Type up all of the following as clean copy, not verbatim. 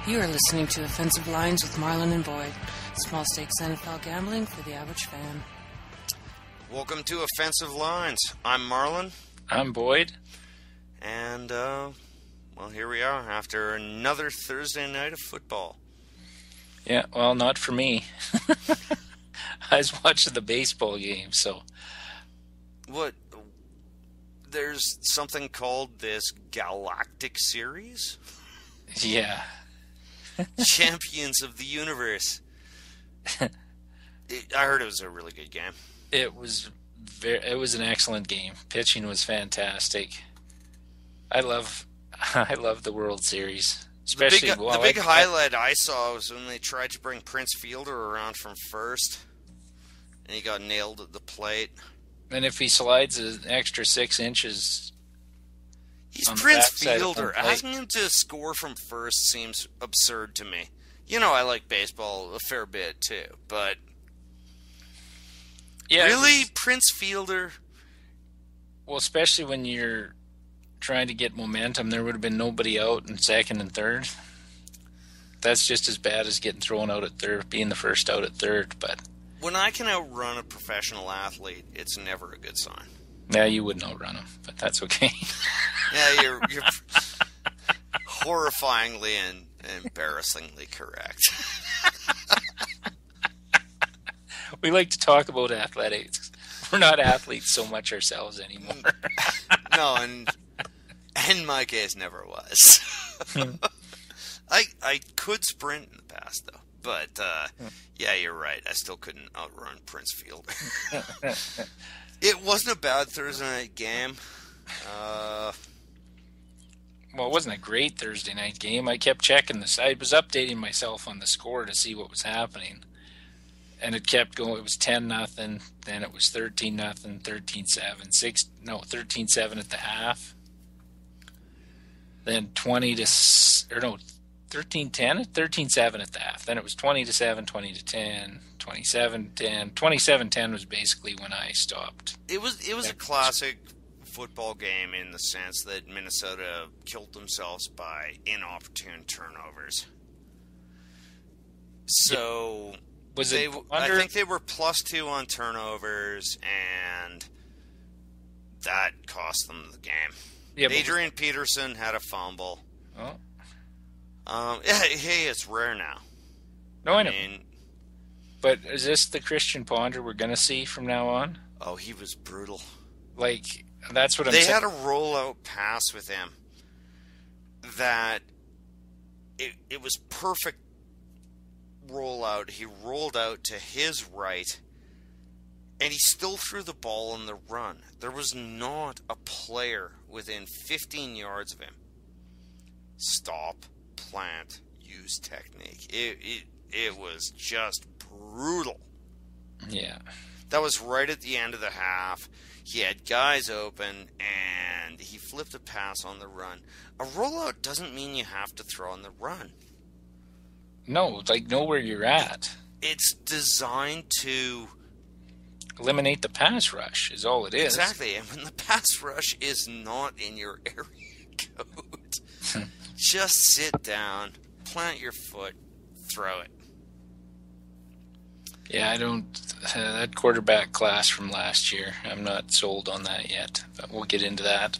You are listening to Offensive Lines with Marlon and Boyd. Small stakes NFL gambling for the average fan. Welcome to Offensive Lines. I'm Marlon. I'm Boyd. And, well, here we are after another Thursday night of football. Yeah, well, not for me. I was watching the baseball game, so... What? There's something called this Galactic Series? Yeah. Champions of the Universe. I heard it was a really good game. It was an excellent game. Pitching was fantastic. I love the World Series. Especially the big highlight I saw was when they tried to bring Prince Fielder around from first, and he got nailed at the plate. And if he slides an extra 6 inches... He's Prince Fielder. Asking him to score from first seems absurd to me. You know, I like baseball a fair bit, too, but... Yeah, really? Prince Fielder? Well, especially when you're trying to get momentum, there would have been nobody out in second and third. That's just as bad as getting thrown out at third, being the first out at third, but... When I can outrun a professional athlete, it's never a good sign. Yeah, you wouldn't outrun him, but that's okay. Yeah, you're horrifyingly and embarrassingly correct. We like to talk about athletics. We're not athletes so much ourselves anymore. No, and in my case, never was. I could sprint in the past, though. But, yeah, you're right. I still couldn't outrun Prince Fielder. It wasn't a bad Thursday night game. Well, it wasn't a great Thursday night game. I kept checking this. I was updating myself on the score to see what was happening. And it kept going. It was 10-0. Then it was 13-0, 13-7, 13-7 at the half. Then 13-10, 13-7 at the half. Then it was 20-7, 20-10, 27-10. 27-10 was basically when I stopped. It was a classic football game in the sense that Minnesota killed themselves by inopportune turnovers. So I think they were +2 on turnovers, and that cost them the game. Yeah, Adrian Peterson had a fumble. Oh. Hey, it's rare now. No, I know. But is this the Christian Ponder we're going to see from now on? Oh, he was brutal. Like, that's what I'm saying. They had a rollout pass with him that it was perfect rollout. He rolled out to his right, and he still threw the ball on the run. There was not a player within 15 yards of him. Stop. Plant, use technique. It was just brutal. Yeah. That was right at the end of the half. He had guys open, and he flipped a pass on the run. A rollout doesn't mean you have to throw on the run. No, like, know where you're at. It's designed to... eliminate the pass rush is all it is. Exactly, and when the pass rush is not in your area code... Just sit down, plant your foot, throw it. Yeah, I don't... that quarterback class from last year, I'm not sold on that yet, but we'll get into that.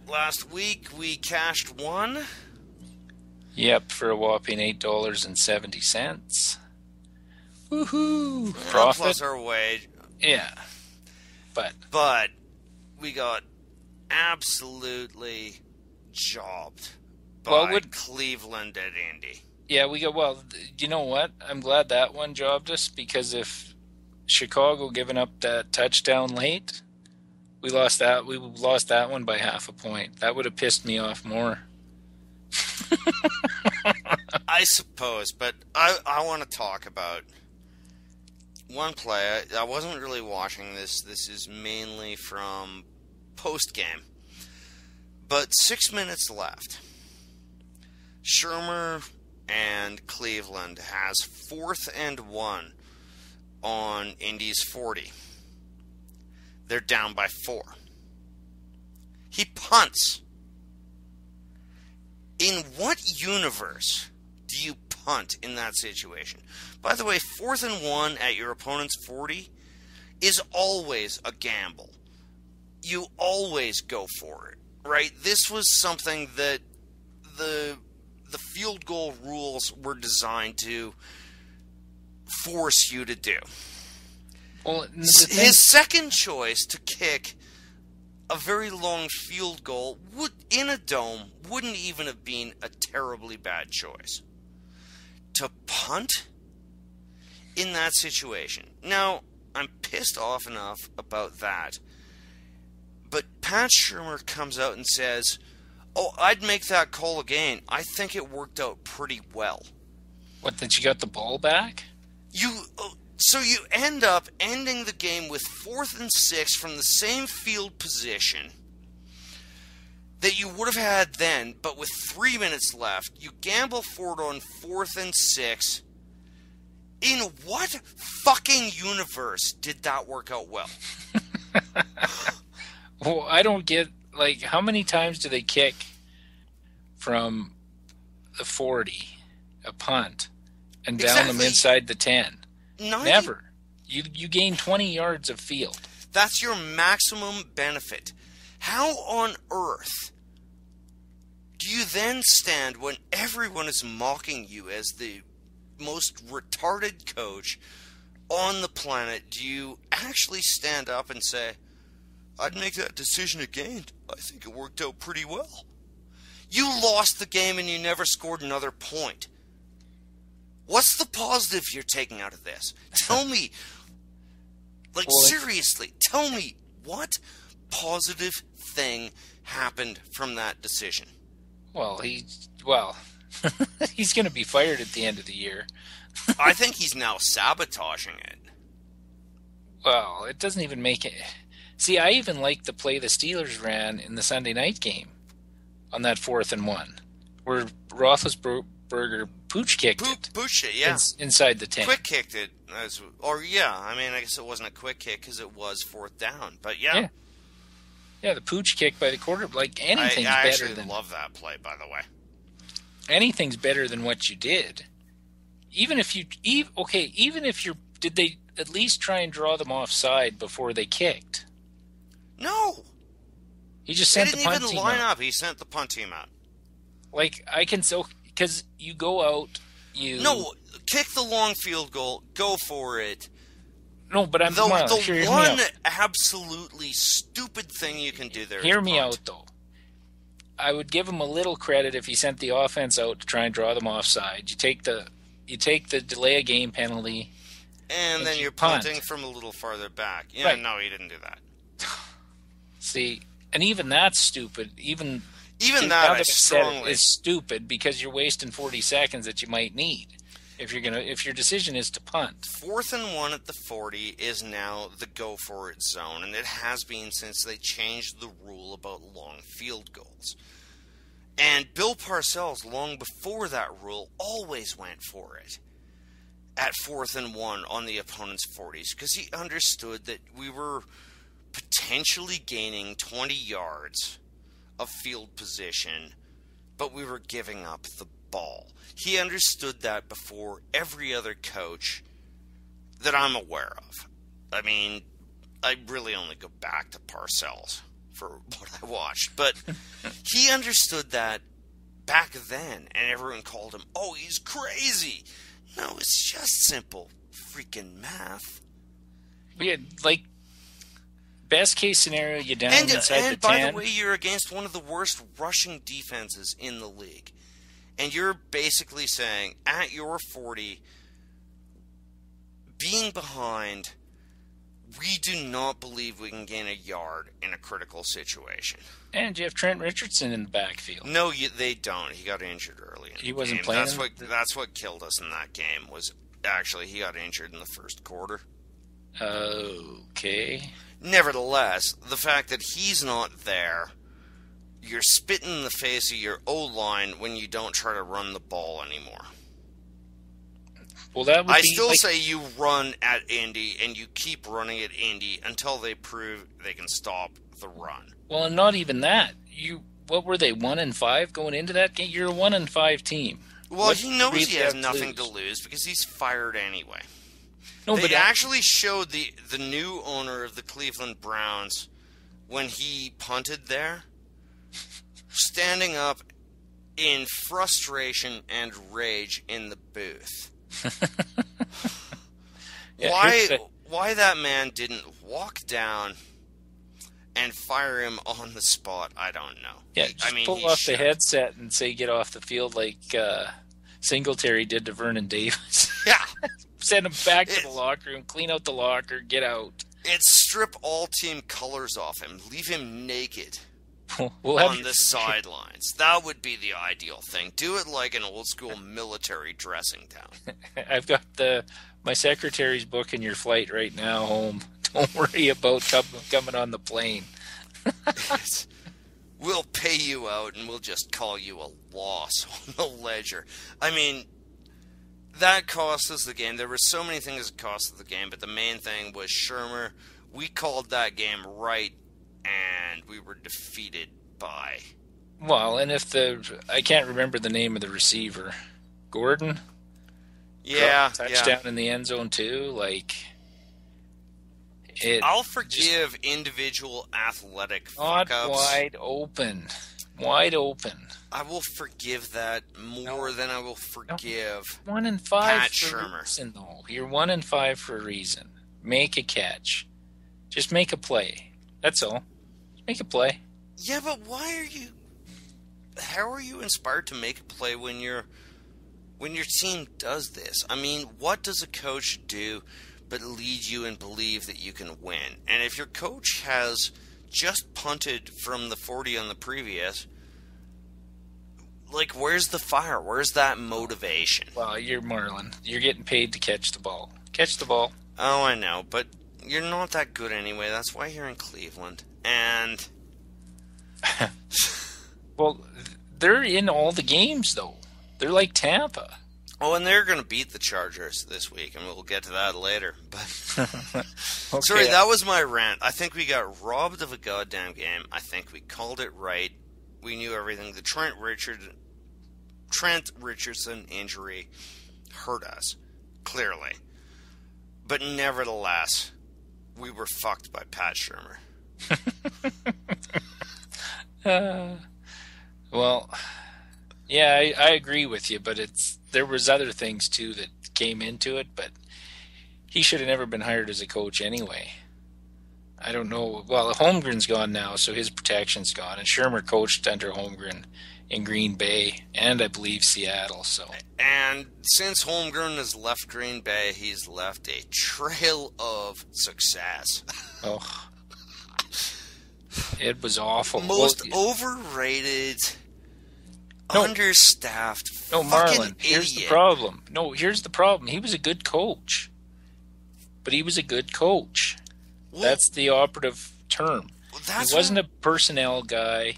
Last week we cashed one. Yep, for a whopping $8.70. Woohoo! Profit. Plus our wage. Yeah. But we got absolutely jobbed by Cleveland at Indy. Yeah, you know what? I'm glad that one jobbed us, because if Chicago giving up that touchdown late, we lost that one by half a point. That would have pissed me off more. I suppose, but I want to talk about one play. I wasn't really watching this. This is mainly from post-game. But 6 minutes left. Shermer and Cleveland has 4th and 1 on Indy's 40. They're down by 4. He punts. in what universe do you punt in that situation? By the way, 4th and 1 at your opponent's 40 is always a gamble. You always go for it, right? This was something that the field goal rules were designed to force you to do. Well, his second choice to kick a very long field goal in a dome wouldn't even have been a terribly bad choice. To punt in that situation. Now, I'm pissed off enough about that. But Pat Shurmur comes out and says, "Oh, I'd make that call again. I think it worked out pretty well." What, that you got the ball back? So you end up ending the game with 4th and 6 from the same field position that you would have had then, but with 3 minutes left. You gamble for it on 4th and 6. In what fucking universe did that work out well? Well, I don't get, like, how many times do they kick from the 40, a punt, and down them inside the 10? Never. You gain 20 yards of field. That's your maximum benefit. How on earth do you then stand when everyone is mocking you as the most retarded coach on the planet? Do you actually stand up and say, "I'd make that decision again. I think it worked out pretty well"? You lost the game and you never scored another point. What's the positive you're taking out of this? Tell me. Like, seriously, tell me what positive thing happened from that decision. Well, he's going to be fired at the end of the year. I think he's now sabotaging it. Well, it doesn't even make it. See, I even like the play the Steelers ran in the Sunday night game on that 4th and 1, where Roethlisberger pooch kicked it. Pooch it, yeah. Inside the 10. Quick kicked it. I guess it wasn't a quick kick because it was 4th down. But yeah. Yeah, the pooch kick by the quarterback. Like, anything's I better actually than... love that play, by the way. Anything's better than what you did. Even if you... even if you're... Did they at least try and draw them offside before they kicked? No. He just sent the punt team out. He didn't even line up. He sent the punt team out. Like, I can... Because you go out, No, kick the long field goal. Go for it. No, but I'm... The one absolutely stupid thing you can do there is Hear me punt. out, though. I would give him a little credit if he sent the offense out to try and draw them offside. You take the delay of game penalty, and then you're punting from a little farther back. Yeah, right. No, he didn't do that. See, and even that's stupid. Even that I strongly is stupid because you're wasting 40 seconds that you might need if your decision is to punt. 4th and 1 at the 40 is now the go for it zone, and it has been since they changed the rule about long field goals. And Bill Parcells, long before that rule, always went for it at 4th and 1 on the opponent's 40s because he understood that we were potentially gaining 20 yards of field position, but we were giving up the ball. He understood that before every other coach that I'm aware of. I mean, I really only go back to Parcells for what I watched, but he understood that back then, and everyone called him, "Oh, he's crazy." No, it's just simple freaking math. Yeah, like, best case scenario, you down inside the 10. And by the way, you're against one of the worst rushing defenses in the league. And you're basically saying, at your 40, being behind, we do not believe we can gain a yard in a critical situation. And you have Trent Richardson in the backfield. No, they don't. He got injured early in the game. He wasn't playing? That's what killed us in that game, was actually he got injured in the first quarter. Okay. Nevertheless, the fact that he's not there, you're spitting in the face of your O-line when you don't try to run the ball anymore. Well, that would I still say you run at Indy, and you keep running at Indy until they prove they can stop the run. Well, and not even that. what were they, 1-5 going into that game? You're a 1-5 team. Well, What he knows really he has have nothing to lose because he's fired anyway. No, They but actually showed the new owner of the Cleveland Browns when he punted there, standing up in frustration and rage in the booth. Yeah, Why that man didn't walk down and fire him on the spot, I don't know. Yeah, just pull off the headset and say get off the field like Singletary did to Vernon Davis. Yeah. Send him back to the locker room, clean out the locker, get out. It's strip all team colors off him. Leave him naked We'll on the sidelines. That would be the ideal thing. Do it like an old school military dressing down. I've got my secretary's booking your flight right now home. Don't worry about coming on the plane. We'll pay you out and we'll just call you a loss on the ledger. I mean, that cost us the game. There were so many things that cost us the game, but the main thing was Shurmur. We called that game right, and we were defeated by... Well, and I can't remember the name of the receiver. Gordon? Yeah. Touchdown in the end zone, too. I'll forgive individual athletic fuck-ups. Wide open. Wide open. I will forgive that more than I will forgive 1-5 Pat for Shurmur. a reason, though. You're 1-5 for a reason. Make a catch. Just make a play. That's all. Just make a play. Yeah, but how are you inspired to make a play when your team does this? I mean, what does a coach do but lead you and believe that you can win? And if your coach has just punted from the 40 on the previous, where's the fire? Where's that motivation? Well, you're Marlin. You're getting paid to catch the ball. Catch the ball. Oh, I know, but you're not that good anyway. That's why you're in Cleveland. And... Well, they're in all the games, though. They're like Tampa. Oh, and they're going to beat the Chargers this week, and we'll get to that later. But Okay. Sorry, that was my rant. I think we got robbed of a goddamn game. I think we called it right. We knew everything. The Trent Richardson injury hurt us, clearly. But nevertheless, we were fucked by Pat Shurmur. Well, yeah, I agree with you, but there was other things too that came into it, but he should have never been hired as a coach anyway. I don't know. Well, Holmgren's gone now, so his protection's gone, and Shurmur coached under Holmgren in Green Bay and I believe Seattle. So, and since Holmgren has left Green Bay, he's left a trail of success. Oh, it was awful. Most overrated, understaffed, no, Marlin. Here's the problem. No, here's the problem. He was a good coach, but he was a good coach. Well, that's the operative term. He wasn't a personnel guy.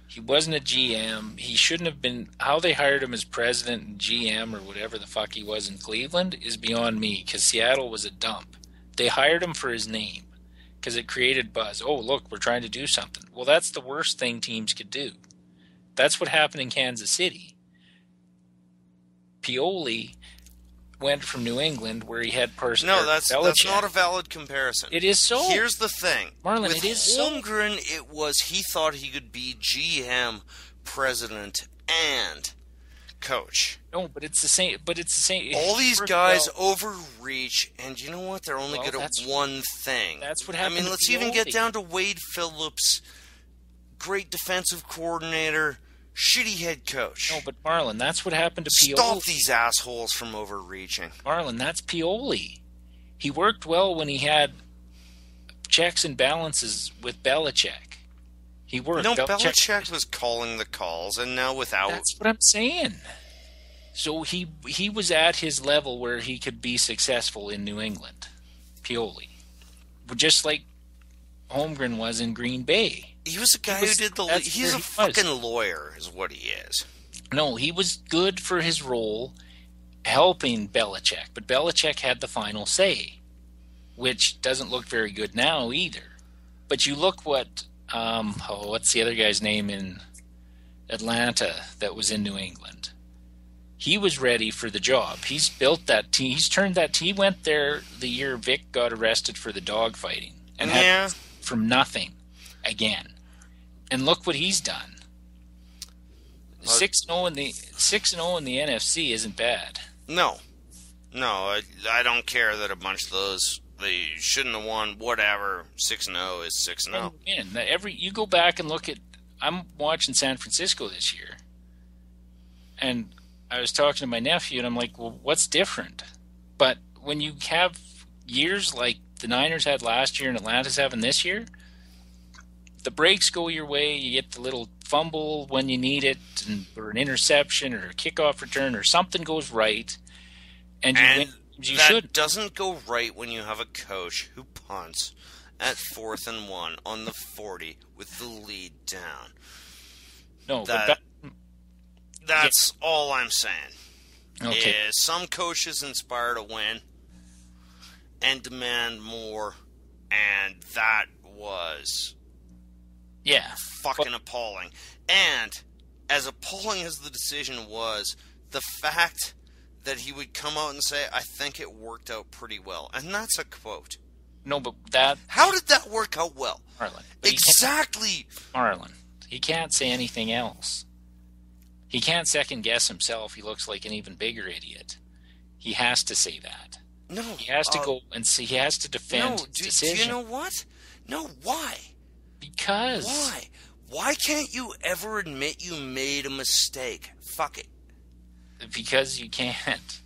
He wasn't a GM. He shouldn't have been. How they hired him as president and GM or whatever the fuck he was in Cleveland is beyond me, because Seattle was a dump. They hired him for his name because it created buzz. Oh, look, we're trying to do something. Well, that's the worst thing teams could do. That's what happened in Kansas City. Pioli went from New England where he had No, that's not a valid comparison. It is so. Here's the thing. Marlon, with it is Holmgren, it was he thought he could be GM, president, and coach. No, but it's the same. All these guys overreach, and you know what? They're only good at one thing. That's what happened. I mean, let's even get down to Wade Phillips, great defensive coordinator, shitty head coach. No, but Marlon, that's what happened to Pioli. Stop these assholes from overreaching. Marlon, that's Pioli. He worked well when he had checks and balances with Belichick. He worked. No, Belichick was calling the calls, and now without... That's what I'm saying. So he was at his level where he could be successful in New England. Pioli. Just like Holmgren was in Green Bay. He was a guy who did the... He's a fucking lawyer, is what he is. No, he was good for his role helping Belichick, but Belichick had the final say, which doesn't look very good now either. But you look what What's the other guy's name in Atlanta that was in New England? He was ready for the job. He's built that team. He's turned that team. He went there the year Vic got arrested for the dog fighting and had from nothing again. And look what he's done. 6-0 in the 6-0 in the NFC isn't bad. No, I don't care that a bunch of those they shouldn't have won. Whatever, 6-0 is 6-0. You go back and look at. I'm watching San Francisco this year, and I was talking to my nephew, and I'm like, well, what's different? But when you have years like the Niners had last year and Atlanta's having this year, the breaks go your way. You get the little fumble when you need it, or an interception, or a kickoff return, or something goes right, and you win. That doesn't go right when you have a coach who punts at 4th and 1 on the 40 with the lead down. No, that's all I'm saying. Okay. Is some coaches inspire to win and demand more, and that was fucking appalling. And as appalling as the decision was, the fact that he would come out and say, I think it worked out pretty well. And that's a quote. No, but that... How did that work out well? Marlon. Exactly. Marlon. He can't say anything else. He can't second guess himself. He looks like an even bigger idiot. He has to say that. No. He has to go and see. He has to defend his decision. Do you know what? No, why? Because. Why? Why can't you ever admit you made a mistake? Fuck it. Because you can't.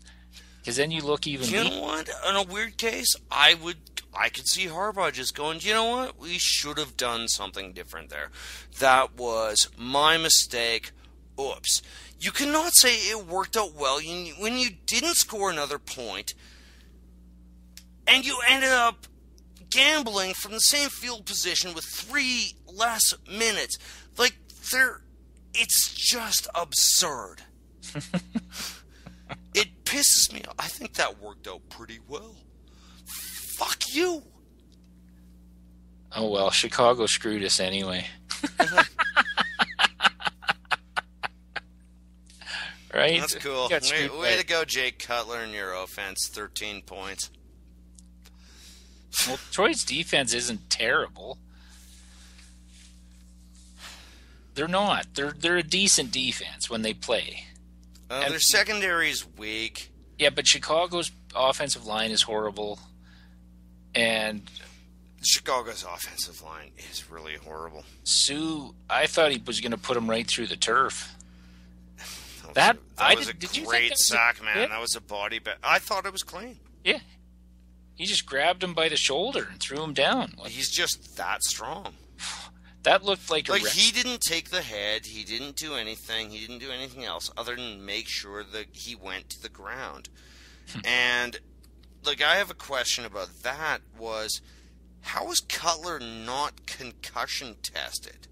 Because then you look even... You know what? In a weird case, I could see Harbaugh just going, you know what? We should have done something different there. That was my mistake. Oops. You cannot say it worked out well when you didn't score another point and you ended up gambling from the same field position with 3 less minutes. Like, it's just absurd. It pisses me off. I think that worked out pretty well. Fuck you. Oh, well, Chicago screwed us anyway. Right? That's cool. Way to go, Jake Cutler, and your offense. 13 points. Well, Detroit's defense isn't terrible. They're not. They're a decent defense when they play. Their secondary is weak. Yeah, but Chicago's offensive line is horrible. And Chicago's offensive line is really horrible. I thought he was going to put him right through the turf. That was a great sack, man. That was a body bag. I thought it was clean. Yeah. He just grabbed him by the shoulder and threw him down. He's just that strong. That looked like he didn't take the head. He didn't do anything. He didn't do anything else other than make sure that he went to the ground. And, I have a question about that was, how was Cutler not concussion tested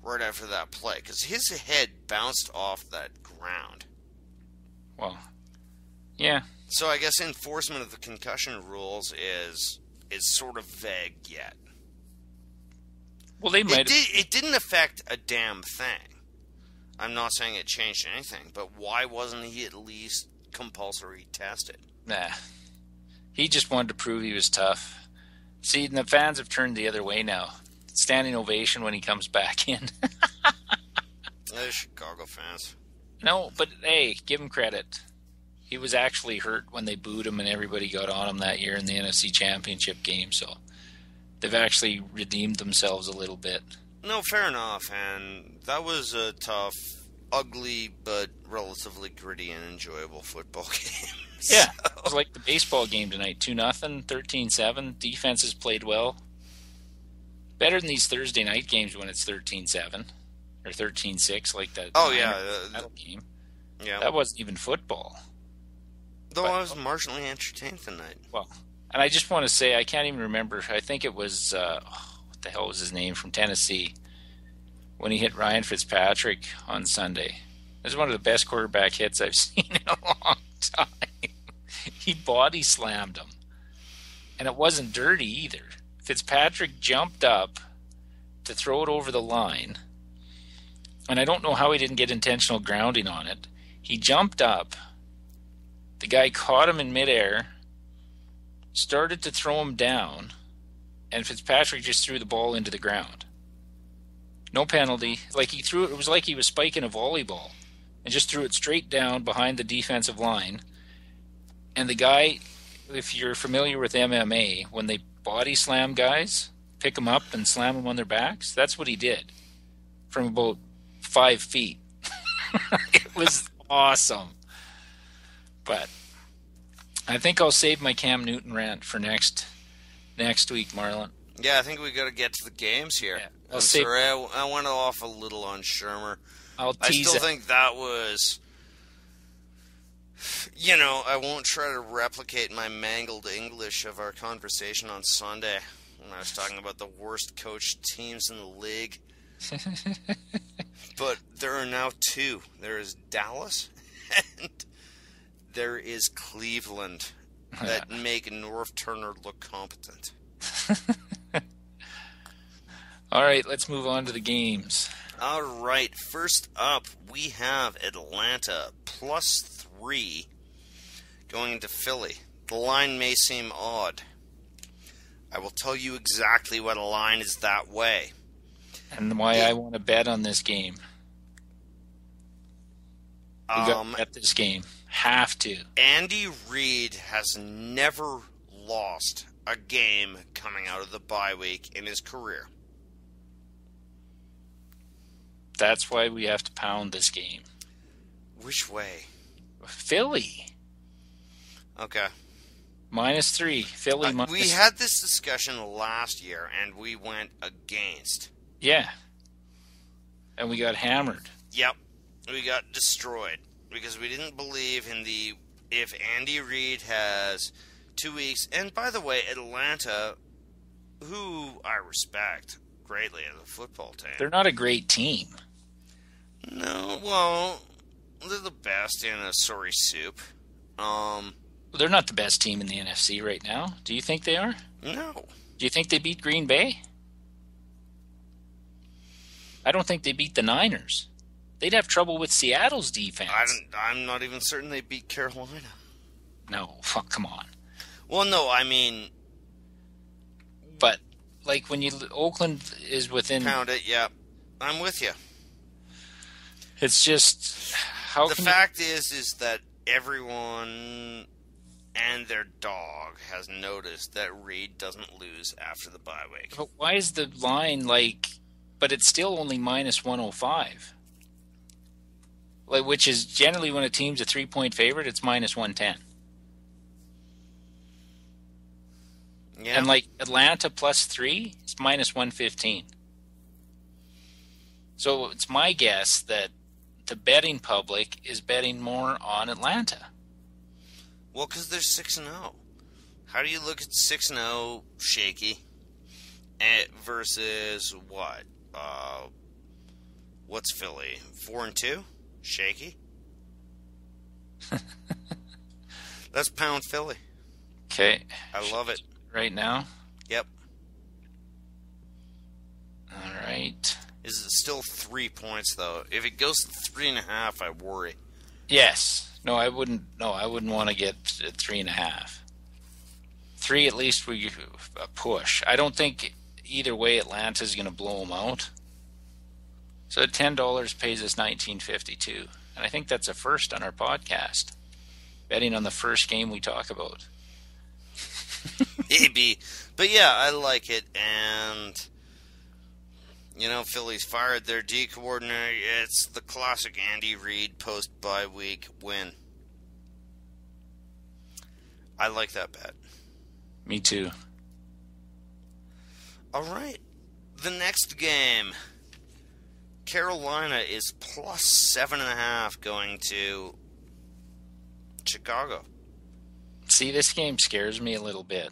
right after that play? Because his head bounced off that ground. Well, yeah. So I guess enforcement of the concussion rules is sort of vague yet. Well, they might. It didn't affect a damn thing. I'm not saying it changed anything, but why wasn't he at least compulsory tested? Nah. He just wanted to prove he was tough. See, and the fans have turned the other way now. Standing ovation when he comes back in. They're Chicago fans. No, but hey, give him credit. He was actually hurt when they booed him and everybody got on him that year in the NFC Championship game, so they've actually redeemed themselves a little bit. No, fair enough, and that was a tough, ugly, but relatively gritty and enjoyable football game. Yeah, it was like the baseball game tonight, 2-0, 13-7. Defenses played well. Better than these Thursday night games when it's 13-7 or 13-6 like that. Oh, yeah. That game. Yeah. That wasn't even football. Though I was marginally entertained tonight. Well, and I just want to say, I can't even remember. I think it was, what the hell was his name, from Tennessee, when he hit Ryan Fitzpatrick on Sunday. It was one of the best quarterback hits I've seen in a long time. He body slammed him. And it wasn't dirty either. Fitzpatrick jumped up to throw it over the line. And I don't know how he didn't get intentional grounding on it. He jumped up. The guy caught him in midair, started to throw him down, and Fitzpatrick just threw the ball into the ground. No penalty. Like he threw it, it was like he was spiking a volleyball and just threw it straight down behind the defensive line. And the guy, if you're familiar with MMA, when they body slam guys, pick them up and slam them on their backs, that's what he did from about 5 feet. It was awesome. But I think I'll save my Cam Newton rant for next week, Marlon. Yeah, I think we got to get to the games here. Yeah, I'm sorry, I went off a little on Shermer. I still think that was, I won't try to replicate my mangled English of our conversation on Sunday when I was talking about the worst coached teams in the league. But there are now two. There is Dallas and there is Cleveland that make Norv Turner look competent. All right, let's move on to the games. All right, first up, we have Atlanta +3 going into Philly. The line may seem odd. I will tell you exactly what a line is that way. And why I want to bet on this game. We got to bet this game. Have to. Andy Reid has never lost a game coming out of the bye week in his career. That's why we have to pound this game. Which way? Philly. Okay. -3. Philly minus. We had this discussion last year, and we went against. Yeah. And we got hammered. Yep. We got destroyed because we didn't believe in if Andy Reid has 2 weeks. And by the way, Atlanta, who I respect greatly as a football team. They're not a great team. No, well, they're the best in a sorry soup. They're not the best team in the NFC right now. Do you think they are? No. Do you think they beat Green Bay? I don't think they beat the Niners. They'd have trouble with Seattle's defense. I'm not even certain they beat Carolina. No, fuck, come on. Well, no, I mean... But, like, when Oakland is within... Pound it, yeah. I'm with you. It's just... The fact is that everyone and their dog has noticed that Reid doesn't lose after the bye week. But why is the line, like... But it's still only -105. Like, which is generally when a team's a 3-point favorite, it's -110. Yeah. And like Atlanta +3, it's -115. So it's my guess that the betting public is betting more on Atlanta. Well, because they're 6-0. How do you look at 6-0 shaky versus what? What's Philly? 4-2? Shaky? Let's pound Philly. Okay. I love it. Right now? Yep. All right. Is it still 3 points, though? If it goes to 3.5, I worry. Yes. No, I wouldn't want to get 3.5. 3 at least we push. I don't think either way Atlanta's going to blow them out. So $10 pays us $19.52. And I think that's a first on our podcast. Betting on the first game we talk about. Maybe. But yeah, I like it. And, Philly's fired their D coordinator. It's the classic Andy Reid post-bye week win. I like that bet. Me too. All right. The next game. Carolina is +7.5 going to Chicago. See, this game scares me a little bit.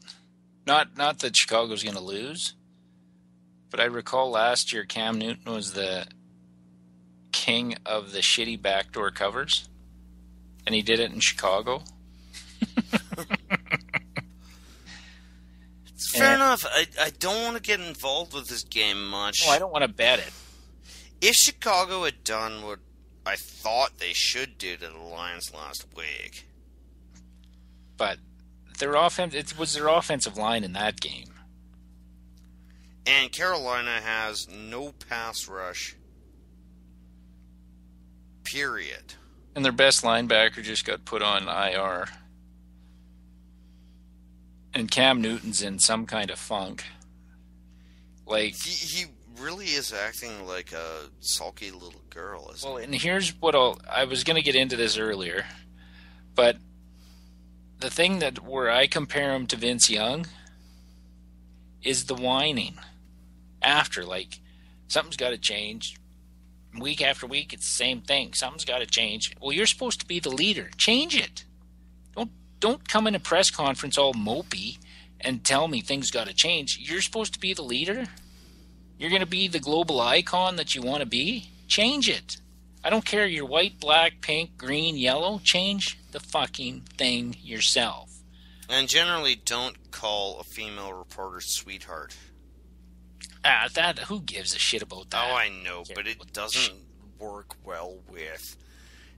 Not that Chicago's going to lose, but I recall last year Cam Newton was the king of the shitty backdoor covers, and he did it in Chicago. Fair enough. I don't want to get involved with this game much. No, I don't want to bet it. If Chicago had done what I thought they should do to the Lions last week. But it was their offensive line in that game. And Carolina has no pass rush. Period. And their best linebacker just got put on IR. And Cam Newton's in some kind of funk. Like He really is acting like a sulky little girl, isn't he? And here's what I was going to get into this earlier, but the thing that where I compare him to Vince Young is the whining after, like, something's got to change. Week after week, it's the same thing. Something's got to change. Well, you're supposed to be the leader. Change it. Don't come in a press conference all mopey and tell me things got to change. You're supposed to be the leader. You're going to be the global icon that you want to be. Change it. I don't care. You're white, black, pink, green, yellow. Change the fucking thing yourself. And generally don't call a female reporter sweetheart. Who gives a shit about that? Oh, I know, but it doesn't work well with.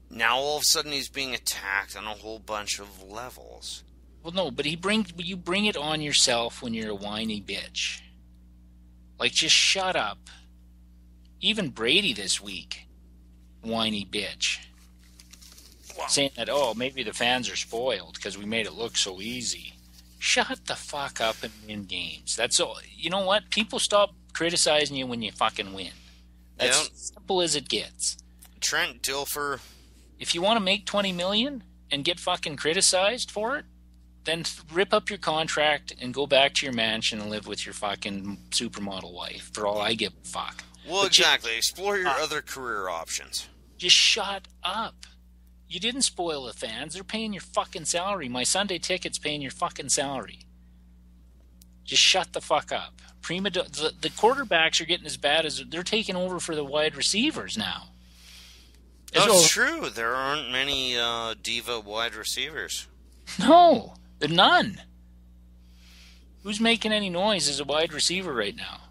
Now all of a sudden he's being attacked on a whole bunch of levels. Well, no, but you bring it on yourself when you're a whiny bitch. Like, just shut up. Even Brady this week, whiny bitch. Wow. Saying that, maybe the fans are spoiled because we made it look so easy. Shut the fuck up and win games. That's all. You know what? People stop criticizing you when you fucking win. That's as simple as it gets. Trent Dilfer. If you want to make $20 million and get fucking criticized for it, then rip up your contract and go back to your mansion and live with your fucking supermodel wife. For all I give a fuck. Well, but exactly. Explore your other career options. Just shut up. You didn't spoil the fans. They're paying your fucking salary. My Sunday ticket's paying your fucking salary. Just shut the fuck up. The quarterbacks are getting as bad as they're taking over for the wide receivers now. That's true. There aren't many diva wide receivers. No, there's none. Who's making any noise as a wide receiver right now?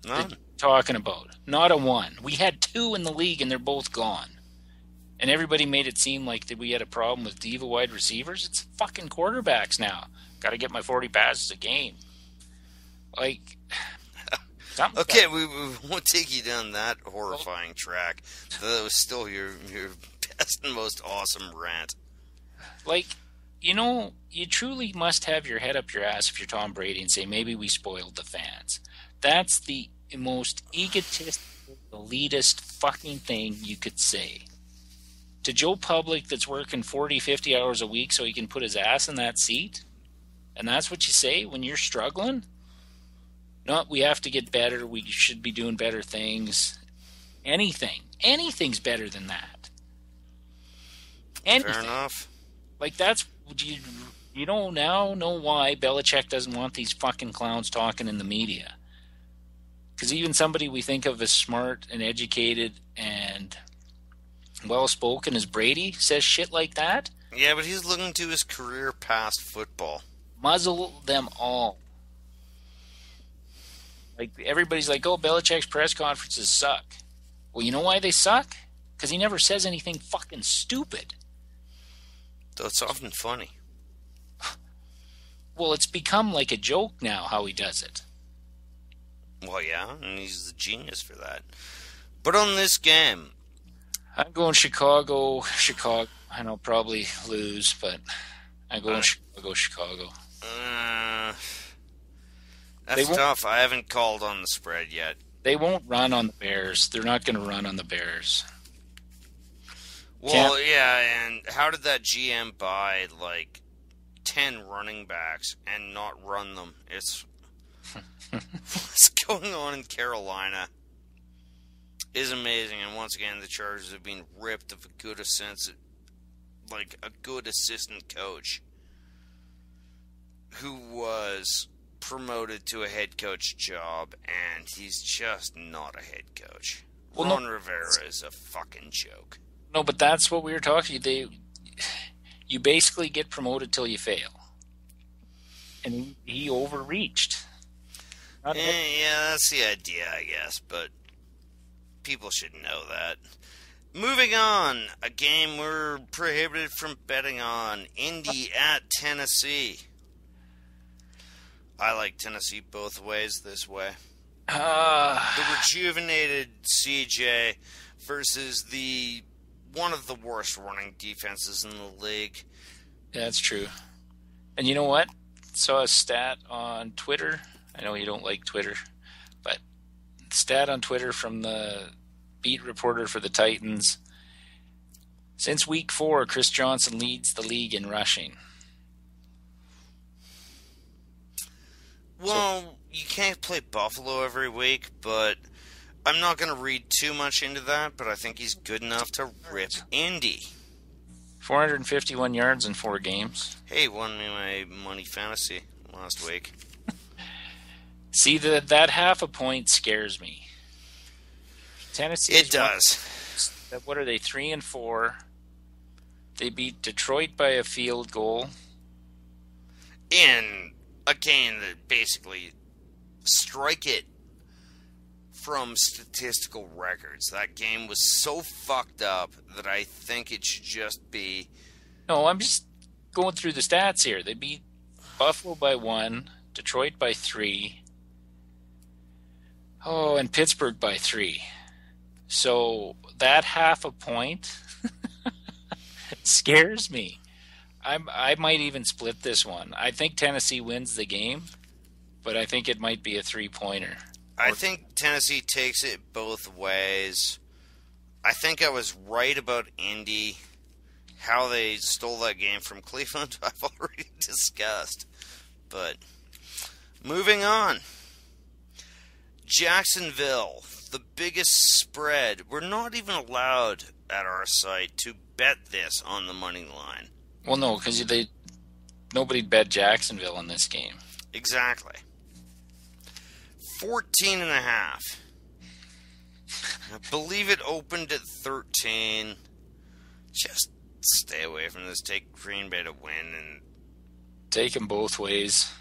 None. Talking about not a one. We had 2 in the league and they're both gone. And everybody made it seem like that we had a problem with diva wide receivers. It's fucking quarterbacks now. Got to get my 40 passes a game. Like, okay, we won't take you down that horrifying track. That was still your best and most awesome rant. Like, you truly must have your head up your ass if you're Tom Brady and say, maybe we spoiled the fans. That's the most egotistical, elitist fucking thing you could say. To Joe Public that's working 40, 50 hours a week so he can put his ass in that seat? And that's what you say when you're struggling? Not, we have to get better, we should be doing better things. Anything's better than that. Anything. Fair enough. Like, that's, you don't now know why Belichick doesn't want these fucking clowns talking in the media. Because even somebody we think of as smart and educated and well-spoken as Brady says shit like that. Yeah, but he's looking to his career past football. Muzzle them all. Like, everybody's like, Belichick's press conferences suck. Well, you know why they suck? Because he never says anything fucking stupid. Though it's often funny. Well, it's become like a joke now how he does it. Well, yeah, and he's the genius for that. But on this game, I'm going Chicago. I know, probably lose, but I'm going Chicago. That's tough. I haven't called on the spread yet. They won't run on the Bears. They're not going to run on the Bears. Well, yeah, and how did that GM buy, 10 running backs and not run them? It's what's going on in Carolina is amazing, and once again, the Chargers have been ripped of a good assistant coach who was promoted to a head coach job, and he's just not a head coach. Ron Rivera is a fucking joke. No, but that's what we were talking. You basically get promoted till you fail. and he overreached. Yeah, that's the idea, I guess, but people should know that. Moving on, a game we're prohibited from betting on, Indy at Tennessee. I like Tennessee both ways this way. The rejuvenated CJ versus the one of the worst running defenses in the league. Yeah, that's true. And you know what? Saw a stat on Twitter. I know you don't like Twitter, but stat on Twitter from the beat reporter for the Titans. Since week 4, Chris Johnson leads the league in rushing. Well, you can't play Buffalo every week, but I'm not going to read too much into that, but I think he's good enough to rip Indy. 451 yards in 4 games. Hey, won me my money fantasy last week. See, that half a point scares me. Tennessee. It does. What are they, 3-4? They beat Detroit by a field goal. In a game that basically strike it from statistical records. That game was so fucked up that I think it should just be... No, I'm just going through the stats here. They beat Buffalo by 1, Detroit by 3, and Pittsburgh by 3. So that half a point scares me. I might even split this one. I think Tennessee wins the game, but I think it might be a 3-pointer. I think Tennessee takes it both ways. I think I was right about Indy. How they stole that game from Cleveland, I've already discussed. But moving on. Jacksonville, the biggest spread. We're not even allowed at our site to bet this on the money line. Well, no, because nobody bet Jacksonville in this game. Exactly. 14.5. I believe it opened at 13. Just stay away from this. Take Green Bay to win. And take them both ways.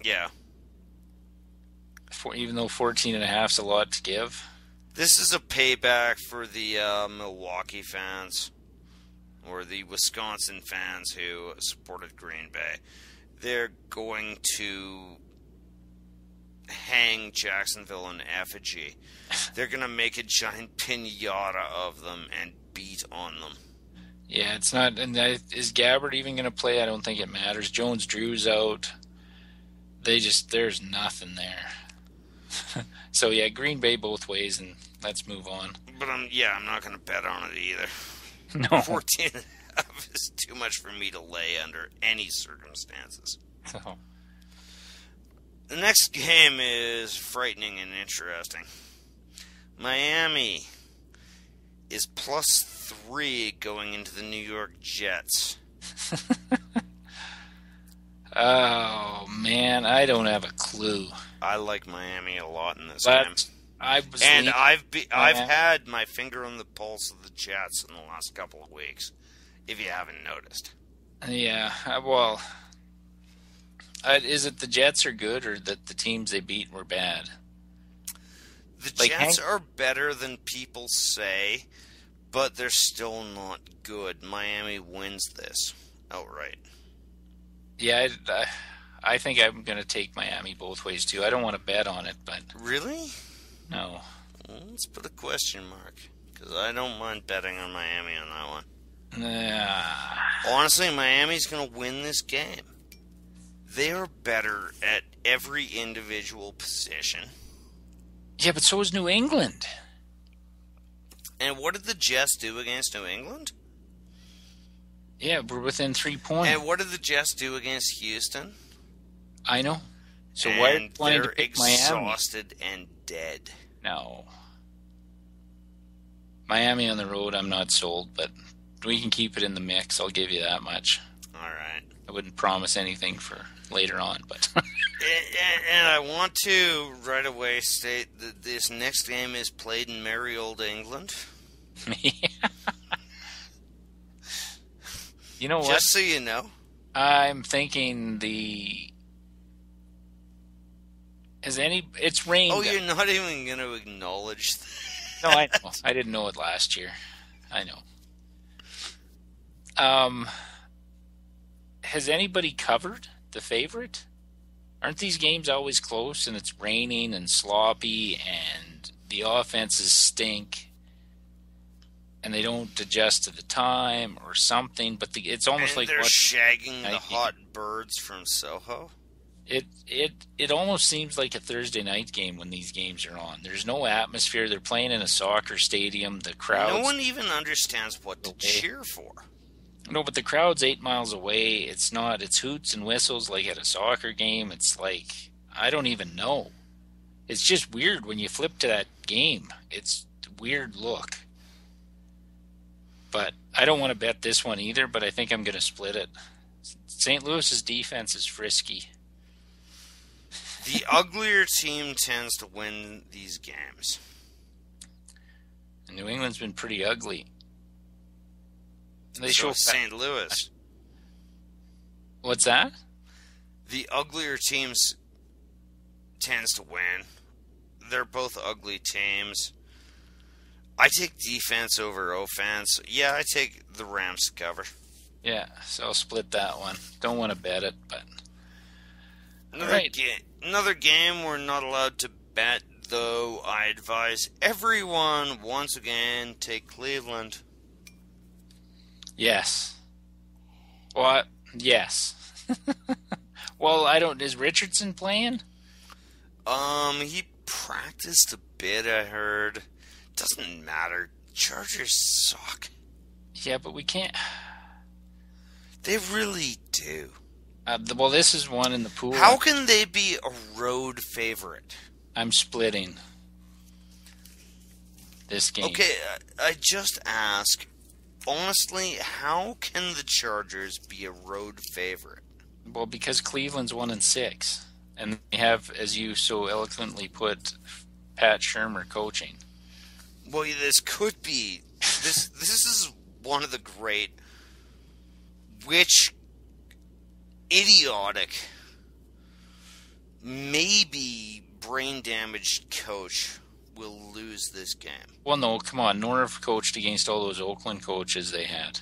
Yeah. Even though 14.5 is a lot to give. This is a payback for the Milwaukee fans or the Wisconsin fans who supported Green Bay. They're going to hang Jacksonville in effigy. They're going to make a giant piñata of them and beat on them. Yeah, it's not. And is Gabbard even going to play? I don't think it matters. Jones-Drew's out. There's nothing there. So yeah, Green Bay both ways, and let's move on. But I'm not going to bet on it either. No. 14 is too much for me to lay under any circumstances. So. The next game is frightening and interesting. Miami is +3 going into the New York Jets. Oh, man, I don't have a clue. I like Miami a lot in this game. I've had my finger on the pulse of the Jets in the last couple of weeks, if you haven't noticed. Yeah, well, is it the Jets are good or that the teams they beat were bad? The Jets are better than people say, but they're still not good. Miami wins this outright. Yeah, I think I'm going to take Miami both ways, too. I don't want to bet on it, but... Really? No. Well, let's put a question mark, because I don't mind betting on Miami on that one. Honestly, Miami's going to win this game. They are better at every individual position. Yeah, but so is New England. And what did the Jets do against New England? Yeah, we're within 3 points. And what did the Jets do against Houston? I know. So why are you wanting to pick Miami? They're exhausted and dead. No. Miami on the road, I'm not sold, but we can keep it in the mix. I'll give you that much. All right. I wouldn't promise anything for later on, but... and I want to right away state that this next game is played in merry old England. You know what? Just so you know. I'm thinking the It's rained. Oh, you're not even going to acknowledge that? No, I know. I didn't know it last year. I know. Has anybody covered the favorite? Aren't these games always close and it's raining and sloppy and the offenses stink and they don't adjust to the time or something? But it's almost and like they're shagging the night hot birds from Soho. It almost seems like a Thursday night game when these games are on. There's no atmosphere. They're playing in a soccer stadium. The crowd. No one even understands what to cheer for. No, but the crowd's 8 miles away. It's not. It's hoots and whistles like at a soccer game. It's like, I don't even know. It's just weird when you flip to that game. It's a weird look. But I don't want to bet this one either, but I think I'm going to split it. St. Louis's defense is frisky. The uglier team tends to win these games. And New England's been pretty ugly. They So show St. Louis. What's that? The uglier teams tends to win. They're both ugly teams. I take defense over offense. Yeah, I take the Rams to cover. Yeah, so I'll split that one. Don't want to bet it, but Another game we're not allowed to bet, though. I advise everyone once again take Cleveland. Yes. What? Yes. Well, I don't. Is Richardson playing? He practiced a bit, I heard. Doesn't matter. Chargers suck. Yeah, but we can't. They really do. Well, this is one in the pool. How can they be a road favorite? I'm splitting this game. Okay, I just ask, honestly, how can the Chargers be a road favorite? Well, because Cleveland's 1-6, and they have, as you so eloquently put, Pat Shurmur coaching. Well, this could be. This is one of the great. Which idiotic, maybe brain-damaged coach will lose this game? Well, no, come on. Norv coached against all those Oakland coaches they had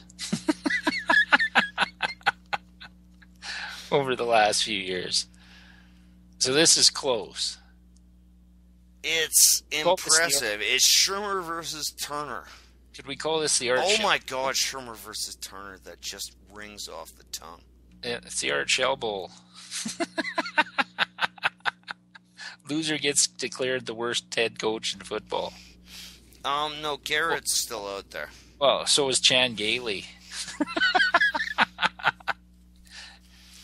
over the last few years. So this is close. It's impressive. It's Shurmur versus Turner. Could we call this the Art Oh Shell? my God, Shurmur versus Turner. That just rings off the tongue. Yeah, it's the Art Shell Bowl. Loser gets declared the worst head coach in football. No, Garrett's still out there. Well, so is Chan Gailey.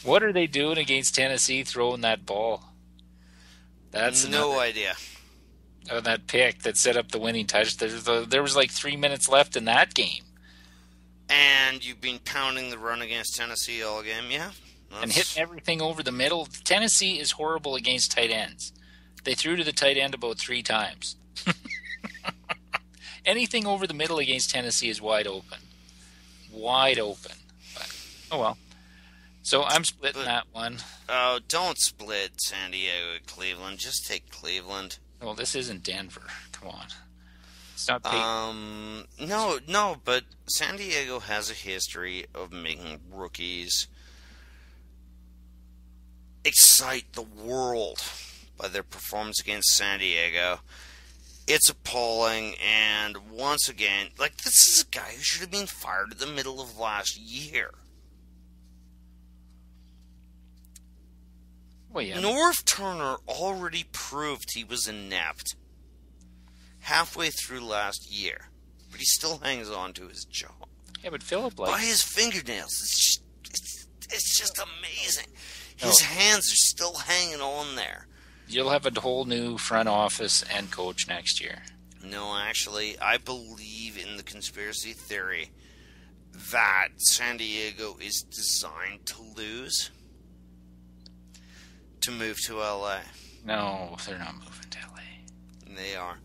What are they doing against Tennessee throwing that ball? That's no idea. Oh, that pick that set up the winning touch. There was like 3 minutes left in that game. And you've been pounding the run against Tennessee all game, yeah? And hitting everything over the middle. Tennessee is horrible against tight ends. They threw to the tight end about 3 times. Anything over the middle against Tennessee is wide open. Wide open. But, oh well. So I'm splitting that one. Oh, don't split San Diego and Cleveland. Just take Cleveland. Well, this isn't Denver. Come on. It's not Peyton. No, but San Diego has a history of making rookies excite the world by their performance against San Diego. It's appalling, and once again, this is a guy who should have been fired in the middle of last year. Well, yeah. Norv Turner already proved he was inept halfway through last year, but he still hangs on to his job. Yeah, but Philip by his fingernails. It's just amazing. His hands are still hanging on there. You'll have a whole new front office and coach next year. No, actually, I believe in the conspiracy theory that San Diego is designed to lose to move to LA. No, they're not moving to LA. They are.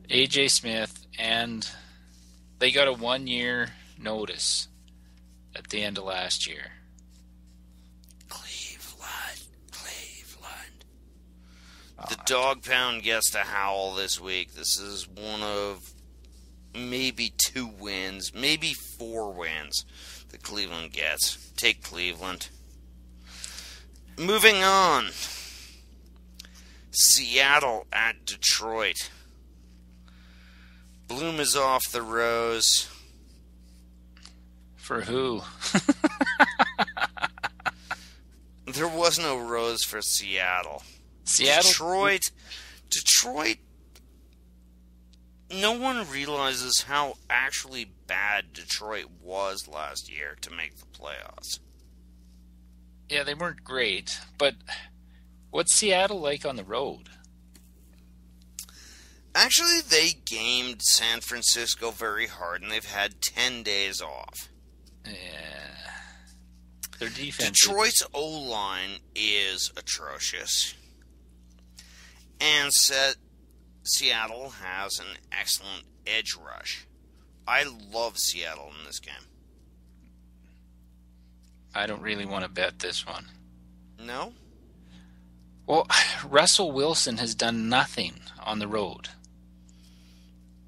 AJ Smith, and they got a 1-year notice at the end of last year. Cleveland. The dog pound gets to howl this week. This is one of maybe 2 wins, maybe 4 wins that Cleveland gets. Take Cleveland. Moving on. Seattle at Detroit. Bloom is off the rose. For who? There was no rose for Seattle. Seattle? Detroit, no one realizes how actually bad Detroit was last year to make the playoffs. Yeah, they weren't great, but what's Seattle like on the road? Actually, they gamed San Francisco very hard, and they've had 10 days off. Yeah. Their defense... Detroit's O-line is atrocious. And Seattle has an excellent edge rush. I love Seattle in this game. I don't really want to bet this one. No? Well, Russell Wilson has done nothing on the road.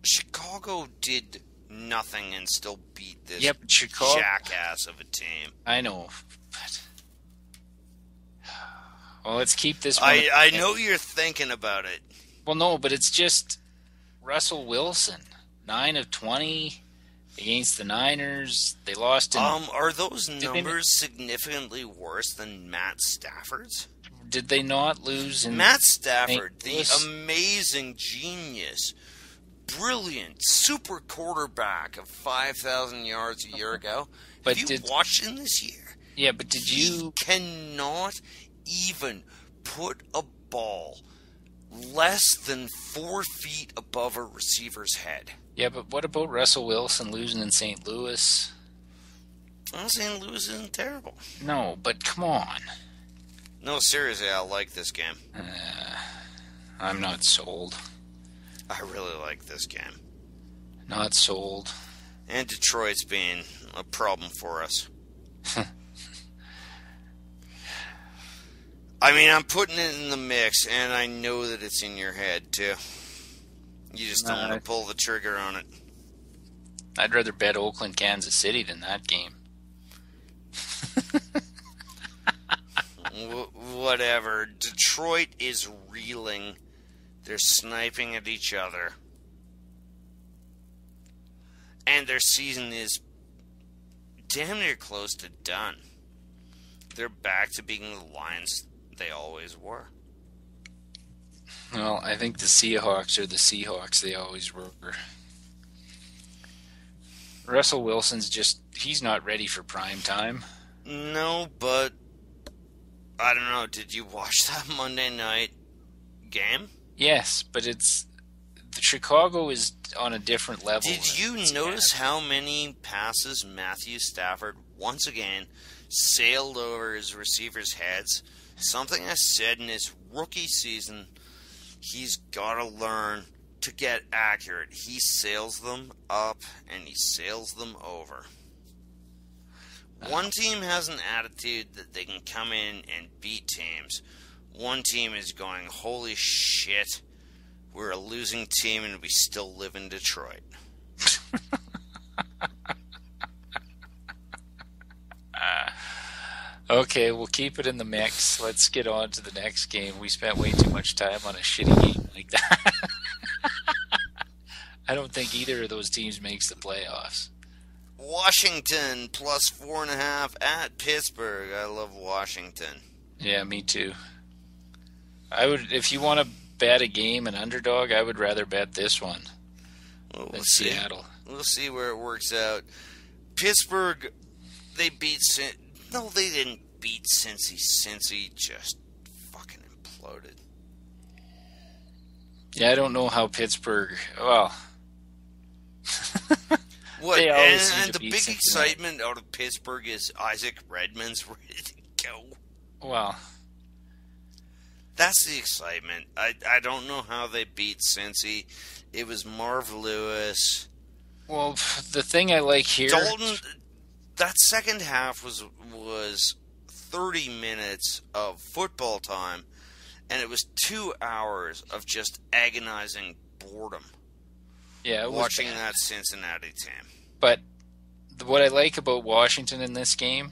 Chicago did nothing and still beat this Chicago, jackass of a team. I know, but... Well, let's keep this one. I know you're thinking about it. Well, no, but it's just Russell Wilson. 9 of 20 against the Niners. They lost in... Are those numbers significantly worse than Matt Stafford's? Did they not lose in... Matt Stafford, the amazing genius, brilliant, super quarterback of 5,000 yards a year ago. But have you watched him this year? Yeah, but did you... He cannot even put a ball less than 4 feet above a receiver's head. Yeah, but what about Russell Wilson losing in St. Louis? Well, St. Louis isn't terrible. No, but come on. No, seriously, I like this game. I'm not sold. I really like this game. Not sold. And Detroit's being a problem for us. I mean, I'm putting it in the mix, and I know that it's in your head, too. You just don't want to pull the trigger on it. I'd rather bet Oakland, Kansas City than that game. Whatever. Detroit is reeling. They're sniping at each other. And their season is damn near close to done. They're back to being the Lions they always were. Well, I think the Seahawks are the Seahawks they always were. Russell Wilson's he's not ready for prime time. No, but I don't know. Did you watch that Monday night game? Yes, but the Chicago is on a different level. Did you notice how many passes Matthew Stafford once again sailed over his receivers' heads? Something I said in his rookie season, he's got to learn to get accurate. He sails them up and he sails them over. One team has an attitude that they can come in and beat teams. One team is going, holy shit, we're a losing team and we still live in Detroit. Okay, we'll keep it in the mix. Let's get on to the next game. We spent way too much time on a shitty game like that. I don't think either of those teams makes the playoffs. Washington plus 4.5 at Pittsburgh. I love Washington. Yeah, me too. If you want to bet a game, an underdog, I would rather bet this one than Seattle. We'll see where it works out. Pittsburgh, they beat... No, they didn't beat Cincy. Cincy just fucking imploded. Yeah, I don't know how Pittsburgh... Well... What? And the big excitement out of Pittsburgh is Isaac Redman's ready to go. Well... That's the excitement. I don't know how they beat Cincy. It was Marv Lewis. Well, the thing I like here... Dalton... That second half was 30 minutes of football time, And it was 2 hours of just agonizing boredom. Yeah, it was watching bad. that Cincinnati team. But what I like about Washington in this game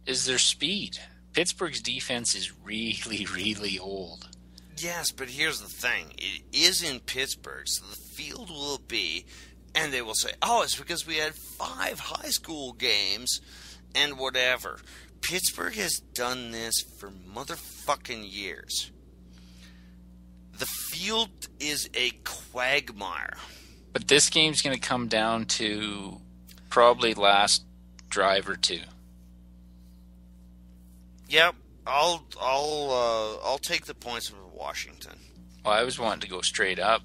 is their speed. Pittsburgh's defense is really, really old. Yes, but here's the thing. It is in Pittsburgh, so the field will be, and they will say, oh, it's because we had 5 high school games and whatever. Pittsburgh has done this for motherfucking years. The field is a quagmire. But this game's going to come down to probably last drive or two. Yep, I'll take the points with Washington. Well, I was wanting to go straight up.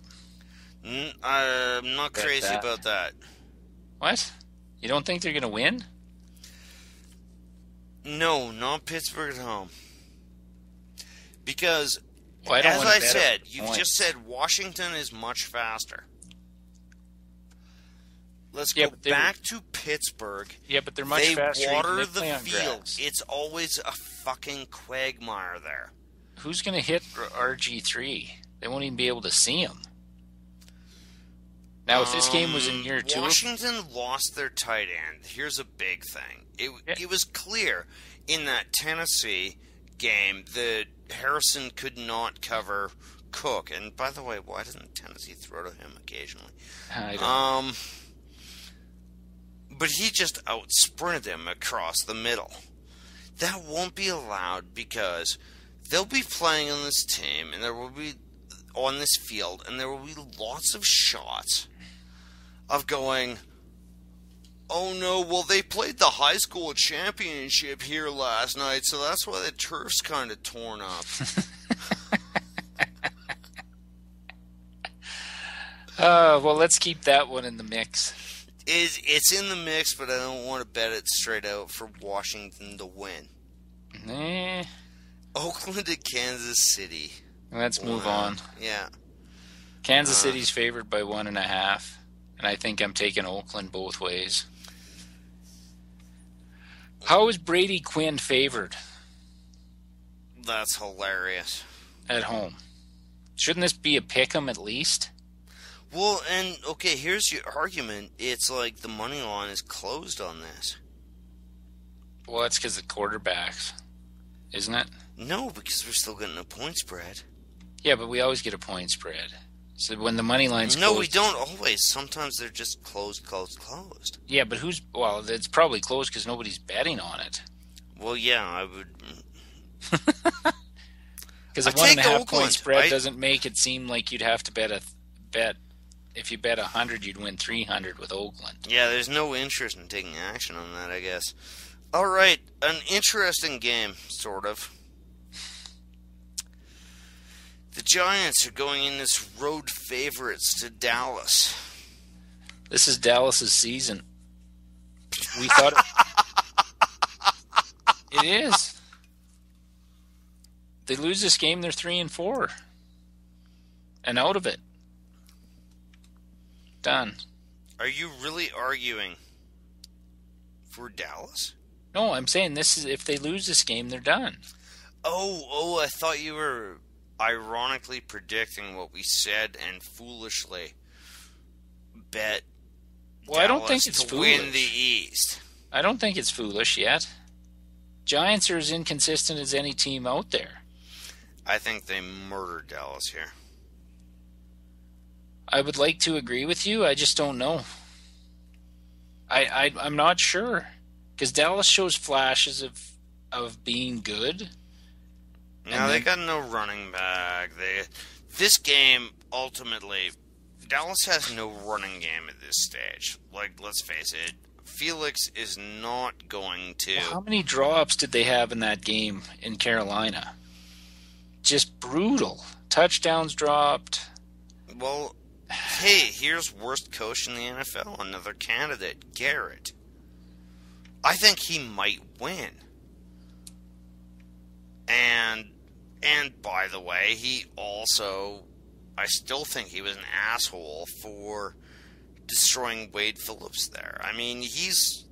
I'm not Bet crazy that. about that. What? You don't think they're going to win? No, not Pittsburgh at home. Because, Well, I don't as wanna I bet said, on you've points. just said Washington is much faster. Let's Yeah, go but they back to Pittsburgh. Yeah, but they're much They faster. water They the play on field. grass. It's always a fucking quagmire there. Who's going to hit RG3? They won't even be able to see him. Now, if this game was in year 2, Washington lost their tight end. Here's a big thing. It was clear in that Tennessee game that Harrison could not cover Cook. And by the way, why doesn't Tennessee throw to him occasionally? I don't. But he just out-sprinted him across the middle. That won't be allowed because they'll be playing on this team and there will be on this field and there will be lots of shots of going, oh no, well they played the high school championship here last night, so that's why the turf's kind of torn up. Well, let's keep that one in the mix. It's in the mix, but I don't want to bet it straight out for Washington to win. Oakland at Kansas City. Let's move on. Yeah. Kansas City's favored by 1.5, and I think I'm taking Oakland both ways. How is Brady Quinn favored That's hilarious. at home? Shouldn't this be a pick'em at least? Well, and okay, here's your argument. It's like the money line is closed on this. Well, that's because of quarterbacks, isn't it? No, because we're still getting a point spread. Yeah, but we always get a point spread. So when the money line's No, closed, we don't always. Sometimes they're just closed. Yeah, but well, it's probably closed because nobody's betting on it. Well, yeah, I would. Because a I take 1.5 Oakland. point spread doesn't make it seem like you'd have to bet. If you bet 100, you'd win 300 with Oakland. Yeah, there's no interest in taking action on that, I guess. All right, an interesting game, sort of. The Giants are going in as road favorites to Dallas. This is Dallas's season. We thought it is. They lose this game, they're 3-4, and out of it. Done. Are you really arguing for Dallas? No, I'm saying this is if they lose this game, they're done. Oh, I thought you were ironically predicting what we said and foolishly bet Well, I don't Dallas think it's to foolish. win the East. I don't think it's foolish yet. Giants are as inconsistent as any team out there. I think they murdered Dallas here. I would like to agree with you. I just don't know. I'm not sure because Dallas shows flashes of being good. Now they got no running back. This game ultimately, Dallas has no running game at this stage. Like, let's face it, Felix is not going to. Well, how many drops did they have in that game in Carolina? Just brutal. Touchdowns dropped. Well, hey, here's worst coach in the NFL, another candidate, Garrett. I think he might win. And by the way, he also, I still think he was an asshole for destroying Wade Phillips there. I mean, he's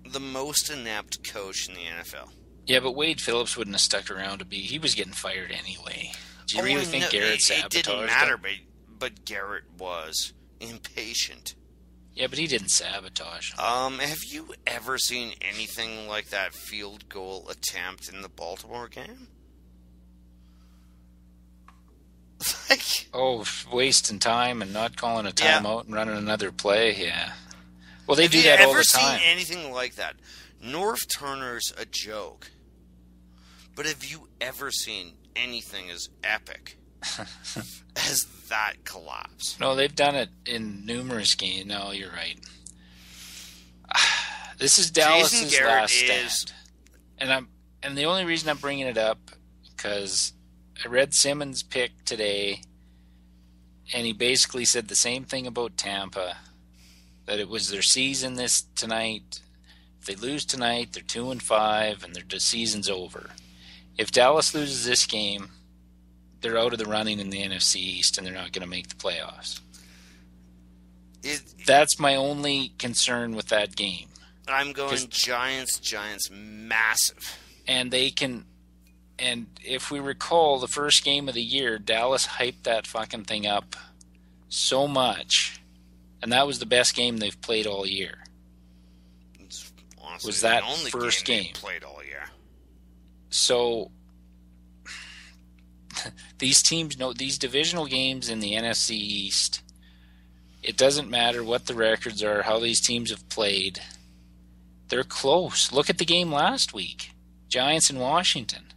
the most inept coach in the NFL. Yeah, but Wade Phillips wouldn't have stuck around to be. He was getting fired anyway. Do you really think Garrett sabotaged it didn't matter, him? but Garrett was impatient. Yeah, but he didn't sabotage him. Have you ever seen anything like that field goal attempt in the Baltimore game? Wasting time and not calling a Yeah. timeout and running another play. Yeah. Well, they Have do you that all ever the time. seen anything like that? North Turner's a joke. But have you ever seen anything as epic as that collapse? No, they've done it in numerous games. No, you're right. This is Dallas's Garrett last stand, and the only reason I'm bringing it up because I read Simmons' pick today, and he basically said the same thing about Tampa, that it was their season tonight. If they lose tonight, they're 2-5, and their season's over. If Dallas loses this game, they're out of the running in the NFC East, and they're not going to make the playoffs. That's my only concern with that game. I'm going Giants, massive. And if we recall, the first game of the year, Dallas hyped that fucking thing up so much, and that was the best game they've played all year. It's honestly was that the only first game they played all year. So these teams know these divisional games in the NFC East. It doesn't matter what the records are, how these teams have played. They're close. Look at the game last week, Giants in Washington.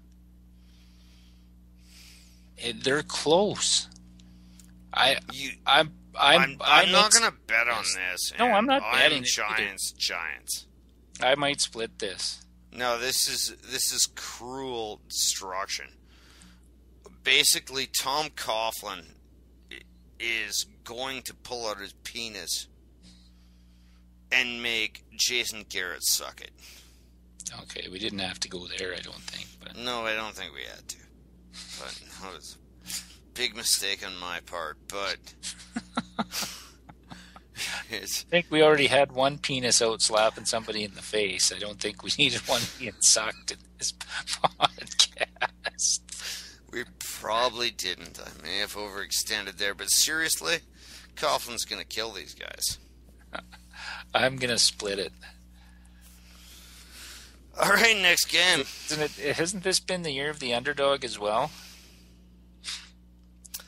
They're close. I'm not going to bet on this. No, I'm not betting. Giants. I might split this. No, this is cruel destruction. Basically, Tom Coughlin is going to pull out his penis and make Jason Garrett suck it. Okay, we didn't have to go there, I don't think. But no, I don't think we had to. But that was a big mistake on my part. But I think we already had one penis out slapping somebody in the face. I don't think we needed one being sucked in this podcast. We probably didn't. I may have overextended there, but seriously, Coughlin's going to kill these guys. I'm going to split it. All right, next game. Hasn't this been the year of the underdog as well?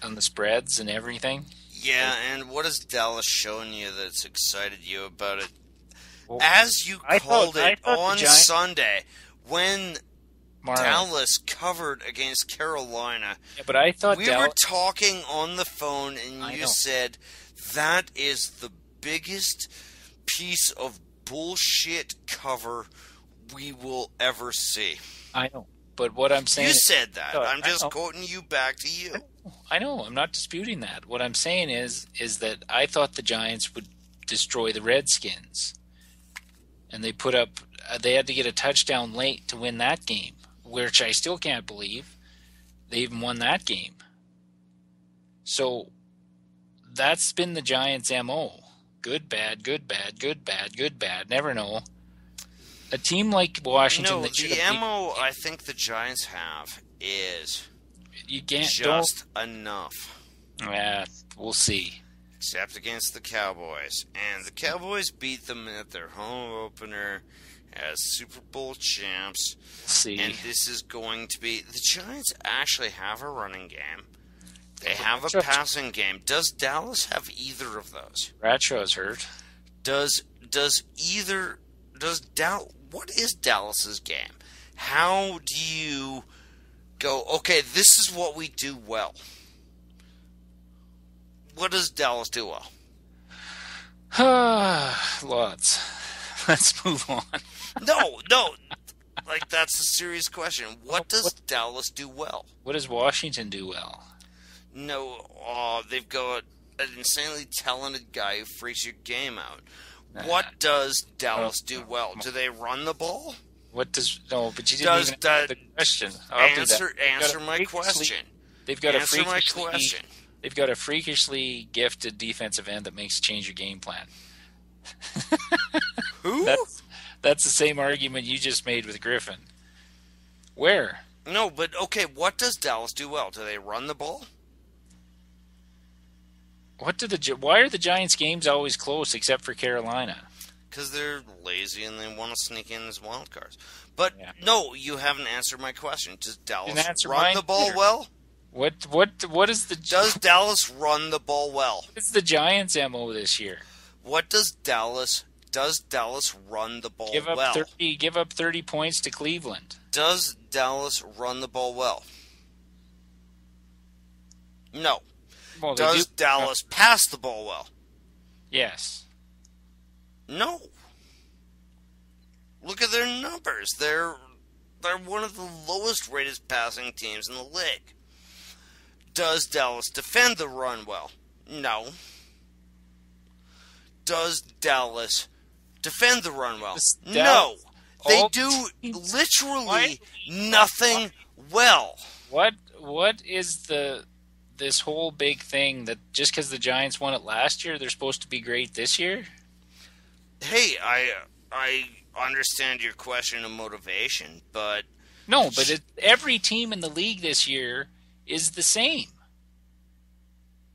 On the spreads and everything? Yeah, and what has Dallas shown you that's excited you about it? Well, as you called it on Sunday, when Dallas covered against Carolina, yeah, but I thought we were talking on the phone, and you said that is the biggest piece of bullshit cover we will ever see. I know, but what I'm saying... You said that. I'm just quoting you back to you. I know. I'm not disputing that. What I'm saying is that I thought the Giants would destroy the Redskins. And they put up... they had to get a touchdown late to win that game, which I still can't believe they even won that game. So that's been the Giants' MO. Good, bad, good, bad, good, bad, good, bad. Never know. A team like Washington... No, the MO I think the Giants have is... You can't just enough. Yeah, we'll see. Except against the Cowboys. And the Cowboys beat them at their home opener as Super Bowl champs. See. And this is going to be... The Giants actually have a running game. They have a passing game. Does Dallas have either of those? Bradshaw's hurt. What is Dallas's game? How do you go, okay, this is what we do well? What does Dallas do well? Lots. Let's move on. No. Like, that's a serious question. What does Dallas do well? What does Washington do well? No, they've got an insanely talented guy who freaks your game out. What does Dallas do well? Do they run the ball? But you didn't even answer the question. Answer my question. They've got a freakishly gifted defensive end that makes change your game plan. Who? That's the same argument you just made with Griffin. Where? No, but okay, what does Dallas do well? Do they run the ball? Why are the Giants games always close except for Carolina? Because they're lazy and they want to sneak in as wild cards. But Yeah. no, you haven't answered my question. Does Dallas answer run mine the ball either. well? What is the Does Dallas run the ball well? what is the Giants' MO this year? What does Dallas run the ball Give up well? 30 points to Cleveland. Does Dallas run the ball well? No. Well, they Does do. Dallas pass the ball well? Yes. No. Look at their numbers. They're one of the lowest rated passing teams in the league. Does Dallas defend the run well? No. Does Dallas defend the run well? No. They do literally nothing well. What is this whole big thing that just because the Giants won it last year, they're supposed to be great this year? Hey, I understand your question of motivation, but No, but every team in the league this year is the same.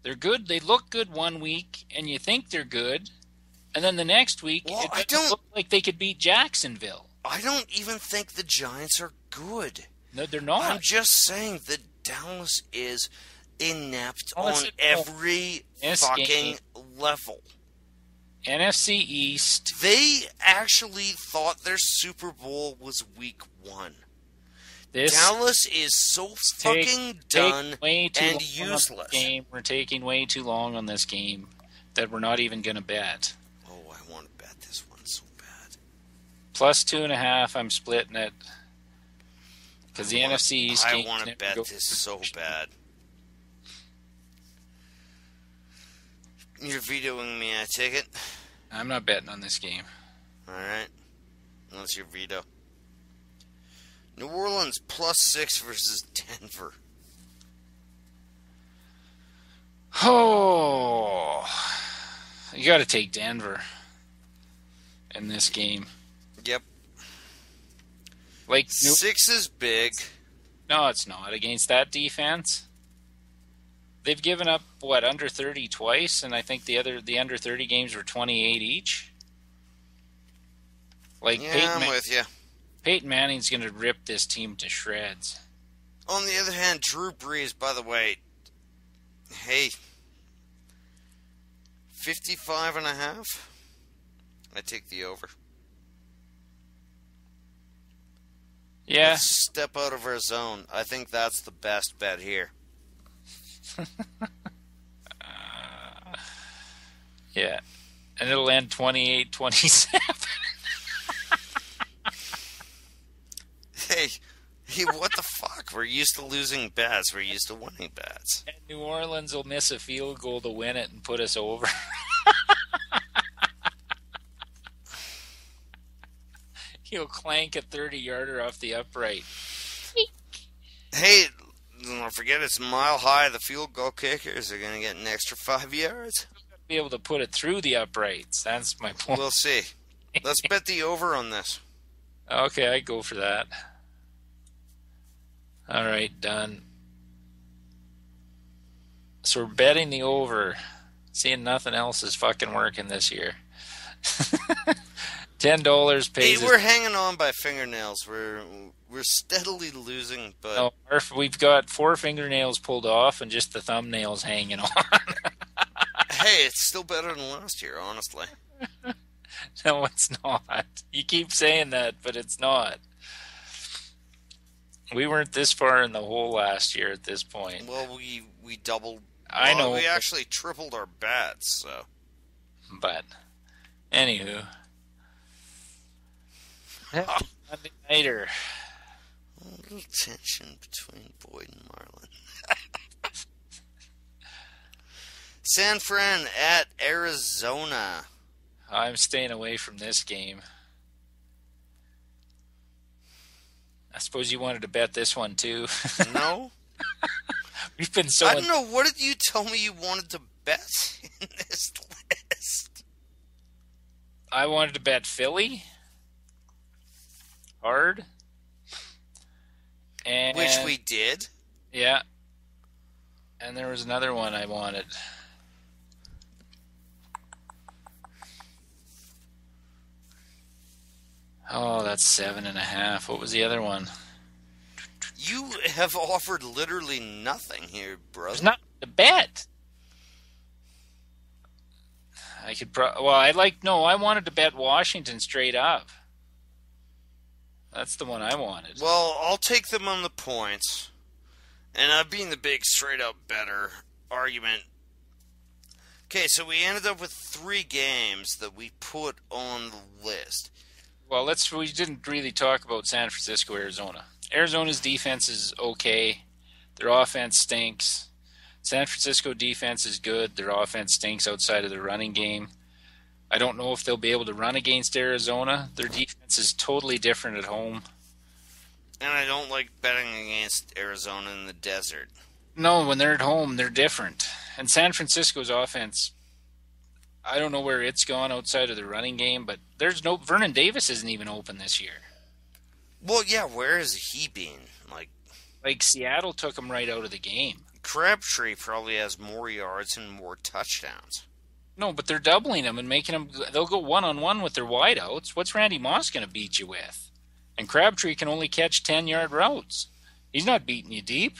They're good. They look good one week, and you think they're good, and then the next week it doesn't look like they could beat Jacksonville. I don't even think the Giants are good. No, they're not. I'm just saying that Dallas is inept Oh, on every fucking level. NFC East. They actually thought their Super Bowl was week 1. Dallas is so fucking done and useless. We're taking way too long on this game that we're not even going to bet. Oh, I want to bet this one so bad. Plus 2.5, I'm splitting it. Because the NFC East game. I want to bet this so bad. You're vetoing me, I take it? I'm not betting on this game. Alright. Unless you're veto. New Orleans +6 versus Denver. Oh. You got to take Denver in this game. Yep. Like 6 is big. No, it's not. Against that defense, they've given up under 30 twice, and I think the under 30 games were 28 each. Like yeah, I'm with you. Peyton Manning's going to rip this team to shreds. On the other hand, Drew Brees, by the way, hey, 55.5. I take the over. Yeah. Let's step out of our zone. I think that's the best bet here. Yeah. And it'll end 28-27. Hey, what the fuck? We're used to losing bets. We're used to winning bets. And New Orleans will miss a field goal to win it and put us over. He'll clank a 30-yarder off the upright. Hey, don't forget it's mile high. The field goal kickers are going to get an extra 5 yards. Be able to put it through the uprights. That's my point. We'll see. Let's bet the over on this. Okay, I go for that. All right, done. So we're betting the over. Seeing nothing else is fucking working this year. $10 pays. Hey, we're hanging on by fingernails. We're steadily losing, but no, we've got 4 fingernails pulled off and just the thumbnails hanging on. Hey, it's still better than last year, honestly. No, it's not. You keep saying that, but it's not. We weren't this far in the hole last year at this point. Well, we doubled. I know. We actually tripled our bets, so. But, anywho. Monday nighter. A little tension between Boyd and Marlin. San Fran at Arizona. I'm staying away from this game. I suppose you wanted to bet this one too. No. We've been so. I don't know. What did you tell me you wanted to bet in this list? I wanted to bet Philly hard, we did. Yeah. And there was another one I wanted. Oh, that's 7.5. What was the other one? You have offered literally nothing here, brother. There's not a bet. I could I wanted to bet Washington straight up. That's the one I wanted. Well, I'll take them on the points. And I'm being the big straight up better argument. Okay, so we ended up with 3 games that we put on the list. Well, we didn't really talk about San Francisco, Arizona. Arizona's defense is okay. Their offense stinks. San Francisco defense is good. Their offense stinks outside of the running game. I don't know if they'll be able to run against Arizona. Their defense is totally different at home. And I don't like betting against Arizona in the desert. No, when they're at home, they're different. And San Francisco's offense, I don't know where it's gone outside of the running game, but Vernon Davis isn't even open this year. Well, yeah, where has he been? Like Seattle took him right out of the game. Crabtree probably has more yards and more touchdowns. No, but they're doubling him and making him. They'll go one-on-one with their wideouts. What's Randy Moss going to beat you with? And Crabtree can only catch 10-yard routes. He's not beating you deep.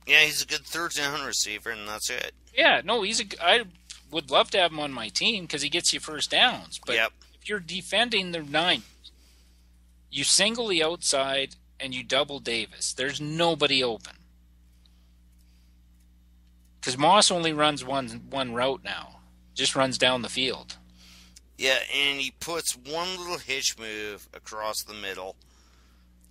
Yeah, he's a good third down receiver, and that's it. Yeah, no, I would love to have him on my team because he gets you first downs. But if you're defending the Niners, you single the outside and you double Davis. There's nobody open. Because Moss only runs one route now. Just runs down the field. Yeah, and he puts one little hitch move across the middle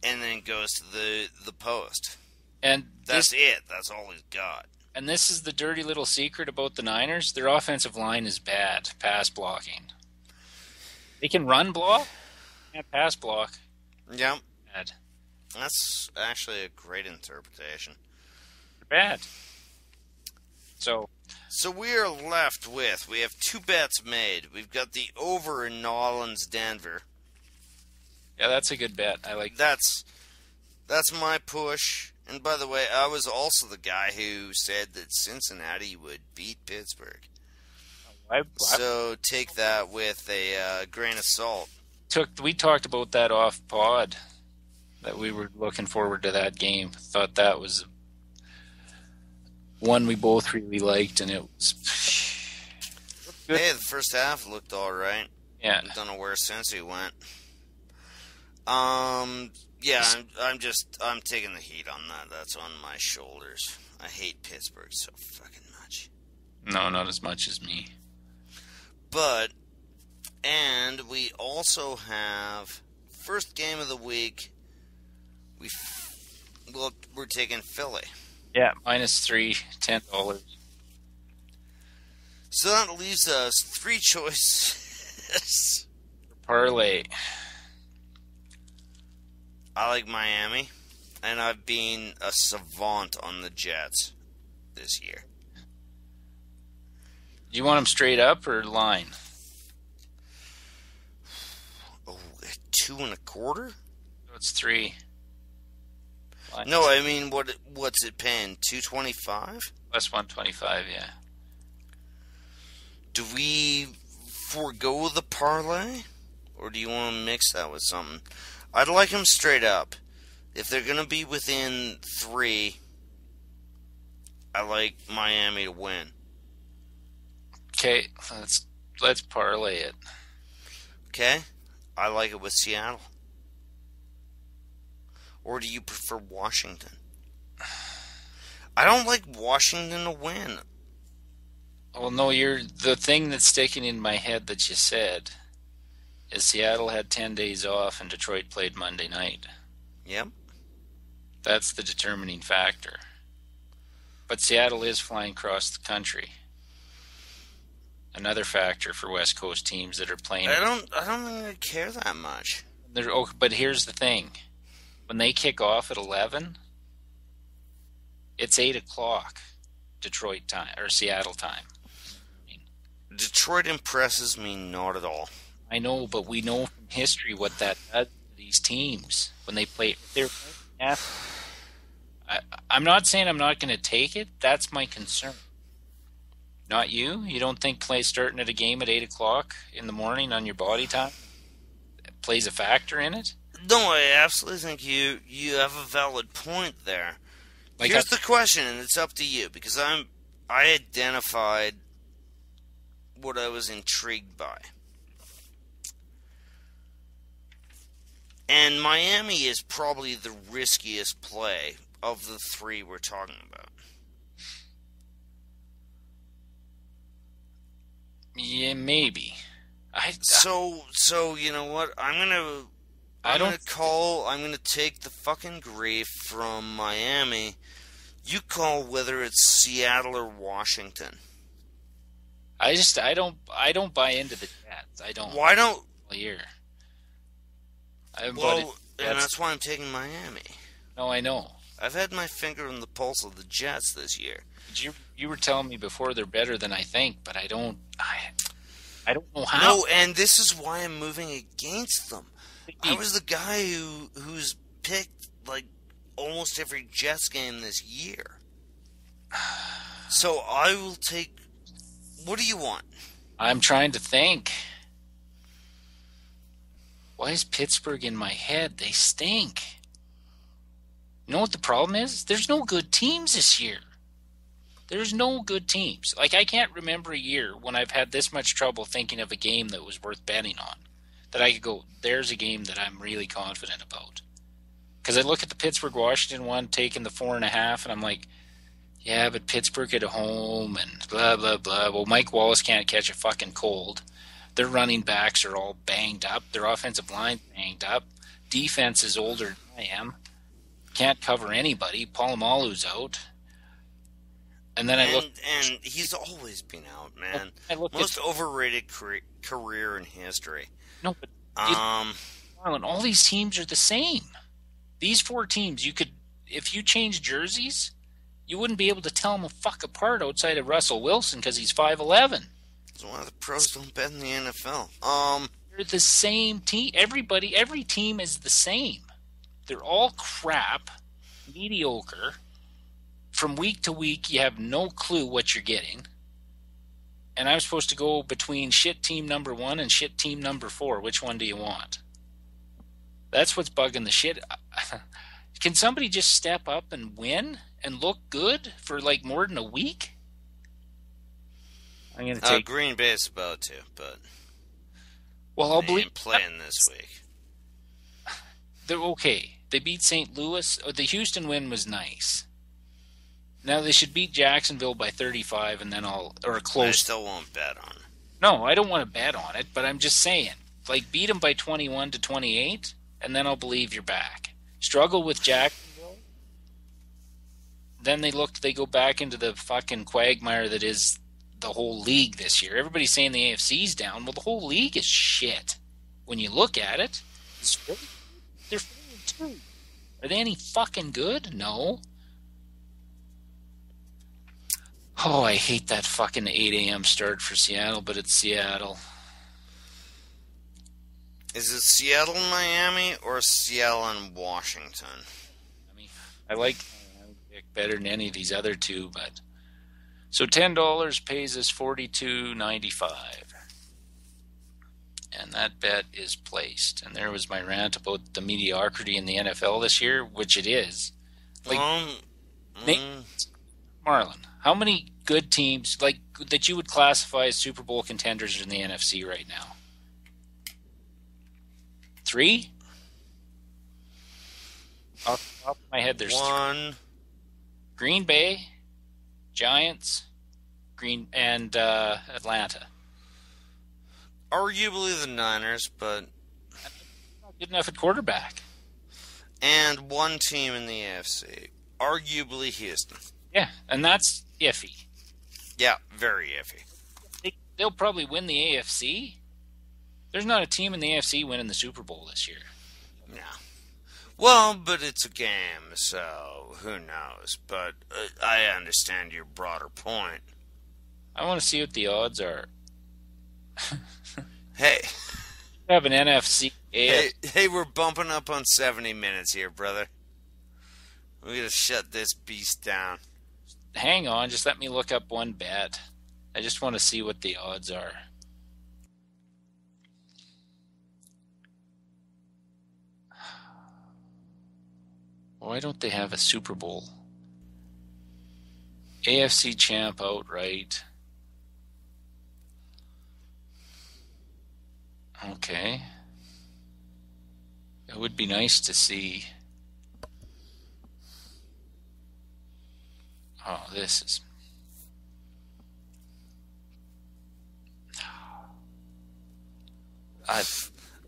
and then goes to the post. And that's it. That's all he's got. And this is the dirty little secret about the Niners. Their offensive line is bad, pass blocking. They can run block, can't pass block. Yep. Bad. That's actually a great interpretation. They're bad. So we are left with, we have 2 bets made. We've got the over in Nolans, Denver. Yeah, that's a good bet. I like that's my push. And by the way, I was also the guy who said that Cincinnati would beat Pittsburgh. So take that with a grain of salt. We talked about that off pod, that we were looking forward to that game. Thought that was one we both really liked, and it was good. Hey, the first half looked all right. Yeah. I don't know where Cincy went. Yeah, I'm taking the heat on that. That's on my shoulders. I hate Pittsburgh so fucking much. No, not as much as me. And we also have first game of the week. We're taking Philly. Yeah, -3, $10. So that leaves us 3 choices. Parlay. I like Miami, and I've been a savant on the Jets this year. Do you want them straight up or line? Oh, 2.25? It's 3. Line. No, I mean, what's it paying? $2.25? Plus 125, yeah. Do we forego the parlay, or do you want to mix that with something? I'd like them straight up. If they're going to be within 3, I like Miami to win. Okay, let's parlay it. Okay? I like it with Seattle. Or do you prefer Washington? I don't like Washington to win. Well, no, the thing that's sticking in my head that you said is Seattle had 10 days off and Detroit played Monday night. Yep. That's the determining factor. But Seattle is flying across the country. Another factor for West Coast teams that are playing. I don't think I care that much. But here's the thing. When they kick off at 11, it's 8 o'clock Detroit time or Seattle time. Detroit impresses me not at all. I know, but we know from history what that does to these teams when they play. I'm not saying I'm not going to take it. That's my concern. Not you? You don't think starting at a game at 8 o'clock in the morning on your body time plays a factor in it? No, I absolutely think you have a valid point there. Like Here's the question, and it's up to you, because I identified what I was intrigued by. And Miami is probably the riskiest play of the three we're talking about. Yeah, maybe. So you know what? I'm gonna take the fucking grief from Miami. You call whether it's Seattle or Washington. I don't buy into the Jets. I don't. Why don't? Year. Well, and that's why I'm taking Miami. No, I know. I've had my finger on the pulse of the Jets this year. You were telling me before they're better than I think, but I don't know how. No, and this is why I'm moving against them. I was the guy who's picked like almost every Jets game this year. So I will take. What do you want? I'm trying to think. Why is Pittsburgh in my head? They stink. You know what the problem is? There's no good teams this year. There's no good teams. Like, I can't remember a year when I've had this much trouble thinking of a game that was worth betting on. That I could go, there's a game that I'm really confident about. Because I look at the Pittsburgh-Washington one, taking the 4.5, and I'm like, yeah, but Pittsburgh at home, and blah, blah, blah. Well, Mike Wallace can't catch a fucking cold. Their running backs are all banged up. Their offensive line banged up. Defense is older than I am. Can't cover anybody. Polamalu's out. And then I look, and he's always been out, man. Most overrated career in history. No, but Marlon, all these teams are the same. These four teams, you could, if you change jerseys, you wouldn't be able to tell them a fuck apart outside of Russell Wilson because he's 5'11". That's why the pros don't bet in the NFL. They're the same team. Every team is the same. They're all crap, mediocre. From week to week, you have no clue what you're getting. And I'm supposed to go between shit team number 1 and shit team number 4. Which one do you want? That's what's bugging the shit. Can somebody just step up and win and look good for like more than a week? I'm going to take Green Bay's about to, but I'll they believe ain't playing this week. They're okay. They beat St. Louis. The Houston win was nice. Now they should beat Jacksonville by 35, and then or close. I still won't bet on it. No, I don't want to bet on it, but I'm just saying, like, beat them by 21-28, and then I'll believe you're back. Struggle with Jacksonville, then they go back into the fucking quagmire that is the whole league this year. Everybody's saying the AFC's down. Well, the whole league is shit. When you look at it, they're 4-2. Are they any fucking good? No. Oh, I hate that fucking 8 a.m. start for Seattle, but it's Seattle. Is it Seattle and Miami or Seattle and Washington? I mean, I like pick better than any of these other two, but so $10 pays us $42.95, and that bet is placed. And there was my rant about the mediocrity in the NFL this year, which it is. Like, Marlon, how many good teams like that you would classify as Super Bowl contenders in the NFC right now? 3? Off the top of my head, there's 1. Green Bay, Giants, and Atlanta. Arguably the Niners, but Not good enough at quarterback. And 1 team in the AFC. Arguably Houston. Yeah, and that's iffy. Yeah, very iffy. They'll probably win the AFC. There's not a team in the AFC winning the Super Bowl this year. No. Well, but it's a game, so who knows? But I understand your broader point. I want to see what the odds are. Hey. Have an NFC. Hey, we're bumping up on 70 minutes here, brother. We gotta shut this beast down. Hang on, just let me look up one bet. I just want to see what the odds are. Why don't they have a Super Bowl? AFC champ outright. Okay. It would be nice to see. Oh, this is...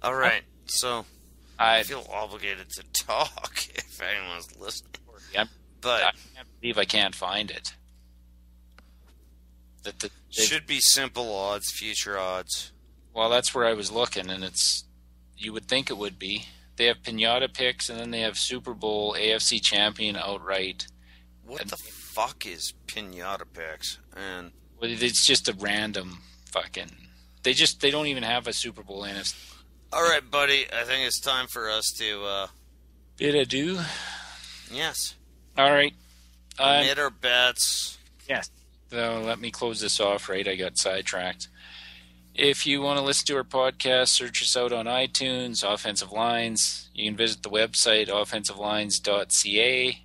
All right, so I I feel obligated to talk if anyone's listening. I But can't believe I can't find it. should be simple odds, future odds. Well, that's where I was looking, and it's... You would think it would be. They have pinata picks, and then they have Super Bowl, AFC champion outright. What the fuck is pinata picks? And It's just a random fucking... They don't even have a Super Bowl NFC. all right, buddy, I think it's time for us to Bid adieu. yes, All right. admit our bets. Yes. So let me close this off, right? I got sidetracked. If you want to listen to our podcast, search us out on iTunes, Offensive Lines. You can visit the website, offensivelines.ca.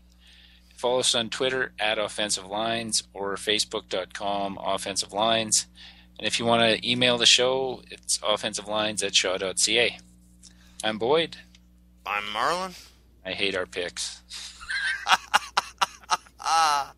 Follow us on Twitter, @OffensiveLines, or Facebook.com, Offensive Lines. And if you want to email the show, it's offensivelines@shaw.ca. I'm Boyd. I'm Marlon. I hate our picks. Ah.